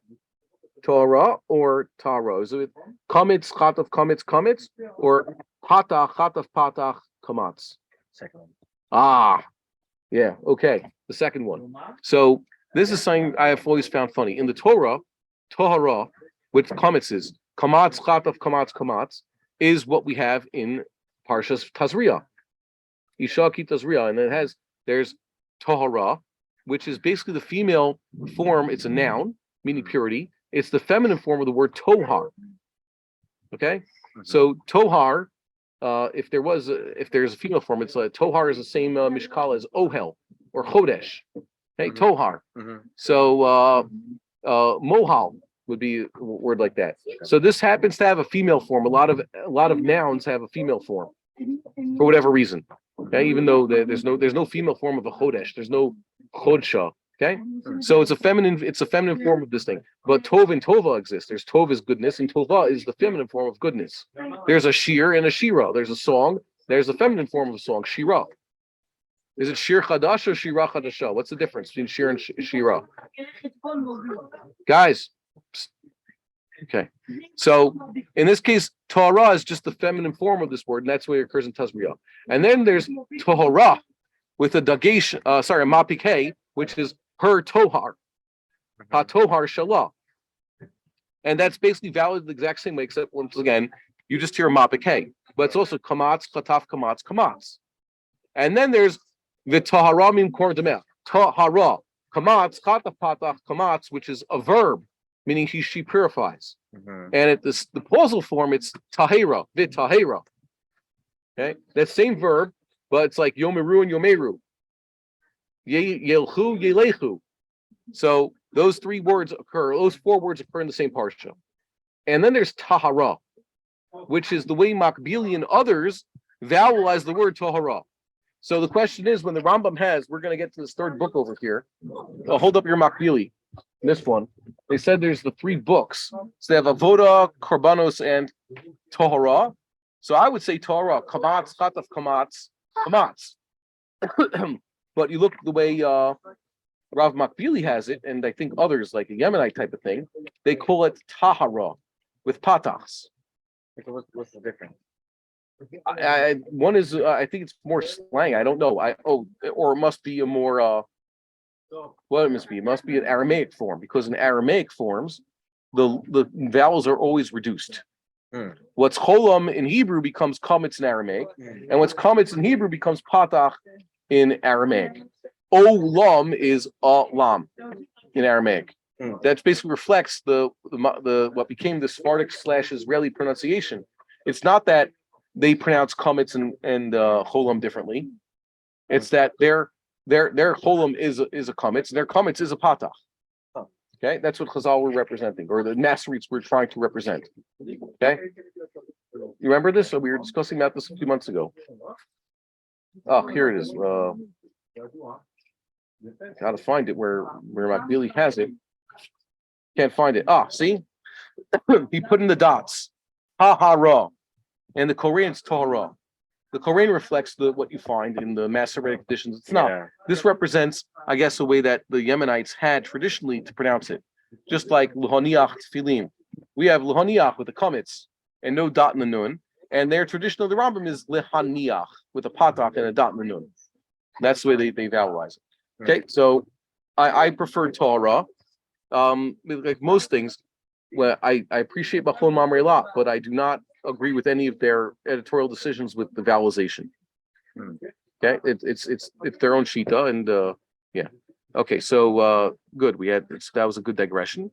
Tahara or tahara? Is it kametz, chatav, kametz, or patach, chatav, patach, kamatz? Second one. Yeah, okay. The second one. So this is something I have always found funny. In the Torah, tahara, with kametz is kamatz, chatav, kamatz, is what we have in Parshas Tazria, Isha ki Tazria, and there's Tahara, which is basically the female form. It's a noun meaning purity. It's the feminine form of the word Tohar. Okay, so Tohar if there's a female form, it's tohar is the same mishkal as ohel or chodesh. Okay, tohar. So mohal would be a word like that. So this happens to have a female form. A lot of nouns have a female form for whatever reason. Okay, even though there's no female form of a chodesh, there's no chodsha. Okay, so it's a feminine form of this thing. But tov and tova exist. There's tov is goodness, and tova is the feminine form of goodness. There's a shir and a shira. There's a song. There's a feminine form of a song, shira. Is it shir chadash or shira chadasha? What's the difference between shir and shira? Guys. Okay. So in this case, Torah is just the feminine form of this word, and that's where it occurs in Tazriah. And then there's Torah with a dagesh, a mapike, which is her tohar. Ha-tohar shalah. And that's basically valid the exact same way, except once again, you just hear mapike. But it's also kamatz, chataf, kamatz, kamatz. And then there's the taharamim kordemeh. Tahara. Kamatz, chataf, patach, kamatz, which is a verb, meaning she purifies. And at the pausal form, it's tahera, vitahera. Okay, that same verb, but it's like yomeru and yomeru. Yelchu, yelechu. So those four words occur in the same parsha. And then there's tahara, which is the way Makbili and others vowelize the word tahara. So the question is, when the Rambam we're going to get to this third book over here. Hold up your Makbili. This one, they said there's the three books. So they have Avoda, Korbanos, and Tahara. So I would say Torah, Kamatz, Chataf, Kamatz, Kamatz. But you look the way Rav Makbili has it, and I think others, like a Yemenite type of thing, they call it Tahara with patachs. What's the difference? One is, I think it's more slang. I don't know. Or it must be a more, it must be an Aramaic form, because in Aramaic forms, the vowels are always reduced. What's cholam in Hebrew becomes kametz in Aramaic, and what's kametz in Hebrew becomes patach in Aramaic. Olam is lam in Aramaic. That basically reflects the what became the Sephardic / Israeli pronunciation. It's not that they pronounce kametz and cholam differently. It's that their cholam is a kametz, and their kametz is a patach. Okay, that's what Chazal were representing, or the Nasrites were trying to represent. Okay, you remember this? So we were discussing about this a few months ago. Oh, here it is. Got to find it where Makbili has it. Can't find it. See, he put in the dots. Ha ha ra, and the Korean's Torah. The Korean reflects what you find in the Masoretic editions. It's not. Yeah. This represents, I guess, a way that the Yemenites had traditionally to pronounce it. Just like Luhaniach Tfilim. We have Luhaniach with the kametz and no dot in the nun. And their traditional, the Rambam is Lehaniach with a patach and a dot in the nun. That's the way they vowelize it. Okay, so I prefer Torah. Like most things, well, I appreciate Machon Mamre a lot, but I do not agree with any of their editorial decisions with the vowelization. Okay, it's their own shita, and yeah. Okay, so good. That was a good digression.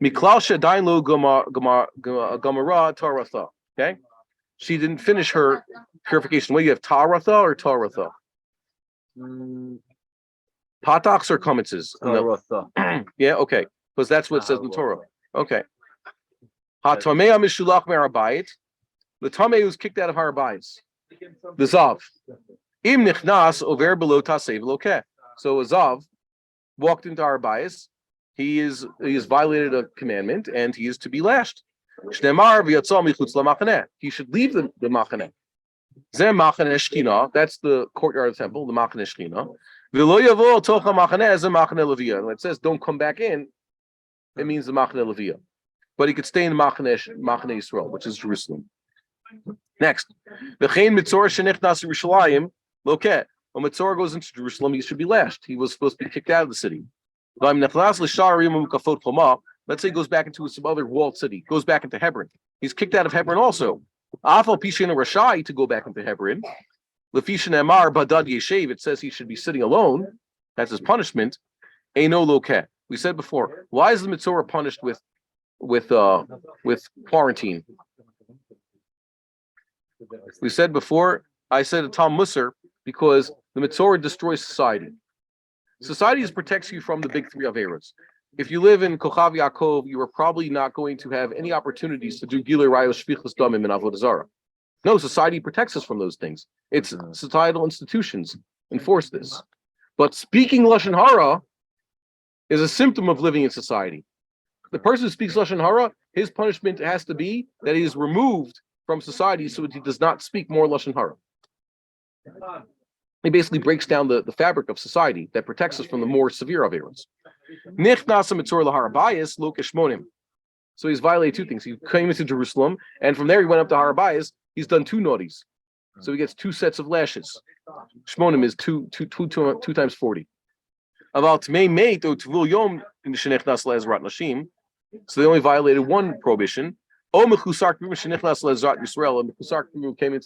Miklal shadain lo gamara taratha. Okay, she didn't finish her purification. What do you have, taratha or taratha? Patachs or kametzes? Yeah, okay, because that's what it says in the Torah. Okay. HaTamei mishulach me'arabayit. The Tamei was kicked out of Harabayis. The Zav. Im nichnas over below tasei v'lokeh. So a Zav walked into Harabayis. He is violated a commandment, and he is to be lashed. Shnemar v'yatzal michutz lamachaneh. He should leave the machaneh. Zeh machaneh shkina. That's the courtyard of the temple, the machaneh shkina. V'lo yavo tocha machaneh zeh machaneh leviyah. When it says don't come back in, it means the machaneh leviyah. But he could stay in Machaneh Yisrael, which is Jerusalem. Next, v'chein mitzor shenichnas Yerushalayim loket. When Mitzor goes into Jerusalem, he should be lashed. He was supposed to be kicked out of the city. Let's say he goes back into some other walled city, goes back into Hebron. He's kicked out of Hebron also. Afal pishin rashai to go back into Hebron. Lefishin emar badad yeshev. It says he should be sitting alone. That's his punishment. Eino loket. We said before. Why is the Mitzor punished with quarantine? We said before, I said a Tal Musar because the Mitzvah destroys society. Society protects you from the big three Averos. If you live in Kochav Yaakov, you are probably not going to have any opportunities to do Gilui Rayos Shvichus Damim and Avodah Zarah. No, society protects us from those things. It's societal institutions enforce this. But speaking Lashon Hara is a symptom of living in society. The person who speaks Lashon Hara, his punishment has to be that he is removed from society so that he does not speak more Lashon Hara. He basically breaks down the fabric of society that protects us from the more severe Averos. So he's violated two things. He came into Jerusalem, and from there he went up to Harabayas. He's done two naughties. So he gets two sets of lashes. Shmonim is two times 40. So they only violated one prohibition. Came into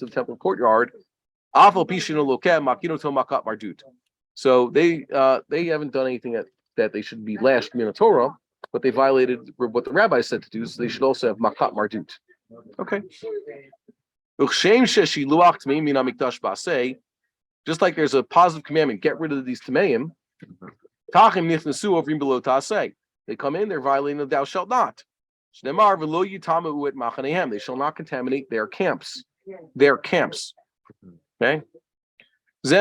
the temple courtyard. So they haven't done anything that they should be lashed in the Torah, but they violated what the rabbi said to do, so they should also have makat mardut. Okay. Just like there's a positive commandment, get rid of these tameim. They come in, they're violating the thou shalt not. They shall not contaminate their camps. Their camps. Okay. So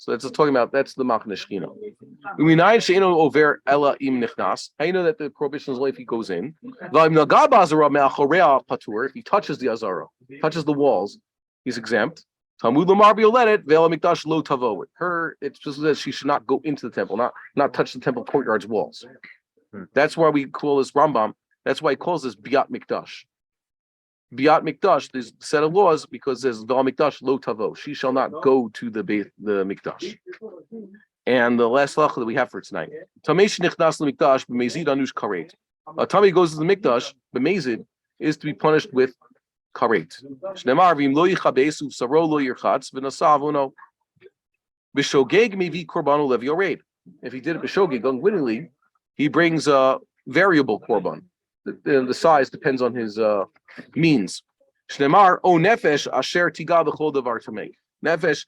that's talking about, that's the Machane Shilo. How you know that the prohibition is only if he goes in? If he touches the Azara, touches the walls, he's exempt. Talmud Lamar Bioletet, Ve'el HaMikdash lo tavo. Her, it's just that she should not go into the temple, not touch the temple courtyard's walls. That's why we call this Rambam. That's why he calls this Biat Mikdash. Biat Mikdash, there's a set of laws because there's Ve'el HaMikdash lo tavo. She shall not go to the Mikdash. And the last halacha that we have for tonight. Tamesh nichnas leMikdash b'mezid anush karet. A Tamei goes to the Mikdash, b'mezid, is to be punished with karet. Shnemar v'im lo yichabesu v'saro lo yirchatz v'nasav uno b'shogeg mevi korbanu levi oreid. If he did it b'shogeg unwittingly, he brings a variable korban. The size depends on his means. Shnemar o nefesh asher tiga b'chol davar tamei. Nefesh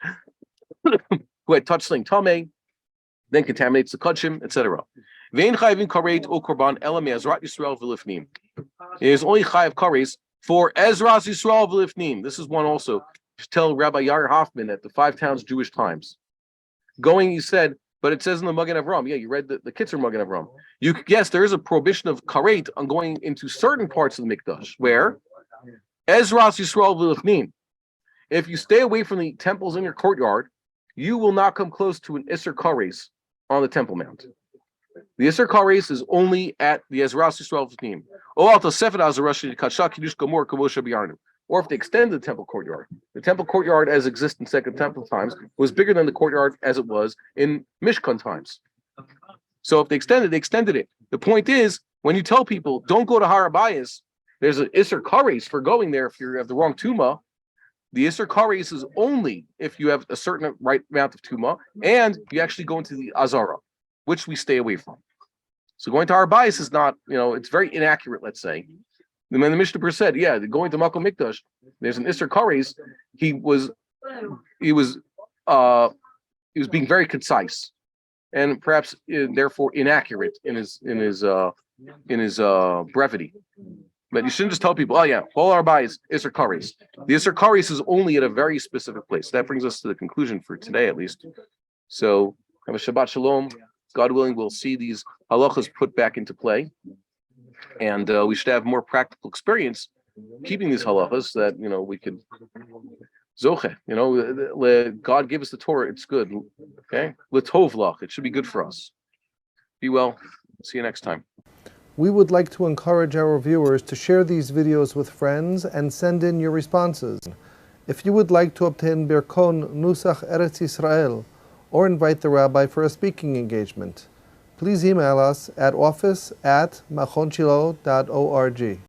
who had touched something tamei, then contaminates the kachim, etc. Vein chayvin karet o korban elam Ezrat Yisrael v'lifnim. It is only chayav kares for Ezras Yisrael v'lifnim. This is one also to tell Rabbi Yair Hoffman at the 5 Towns Jewish Times. Going, he said, but it says in the Magen Avram. Yeah, you read the Kitzur Magen Avram. Yes, there is a prohibition of karet on going into certain parts of the Mikdash where Ezras Yisrael v'lifnim. If you stay away from the temples in your courtyard, you will not come close to an Isser Kares on the Temple Mount. The Isser Kares is only at the Ezras Yisrael v'lifnim. Or if they extend the temple courtyard. The temple courtyard as exists in Second Temple times was bigger than the courtyard as it was in Mishkan times. So if they extended it. The point is, when you tell people, don't go to Harabayas, there's an Isser Kares for going there if you have the wrong Tumah. The Isser Kares is only if you have a certain right amount of Tumah and you actually go into the Azara, which we stay away from. So going to Harabayas is not, it's very inaccurate, let's say. And when the Mishneh said, yeah, going to Machon Mikdash, there's an Isser Kares, he was being very concise and perhaps therefore inaccurate in his brevity. But you shouldn't just tell people, oh yeah, all our buys Isser Kares. The Isser Kares is only at a very specific place. That brings us to the conclusion for today, at least. So have a Shabbat Shalom. God willing, we'll see these halachas put back into play. And we should have more practical experience keeping these halachas so that, we could zoche, God gave us the Torah. It's good. Okay. L'tov lach. It should be good for us. Be well. See you next time. We would like to encourage our viewers to share these videos with friends and send in your responses. If you would like to obtain Birkon Nusach Eretz Yisrael or invite the rabbi for a speaking engagement, please email us at office@machonshilo.org.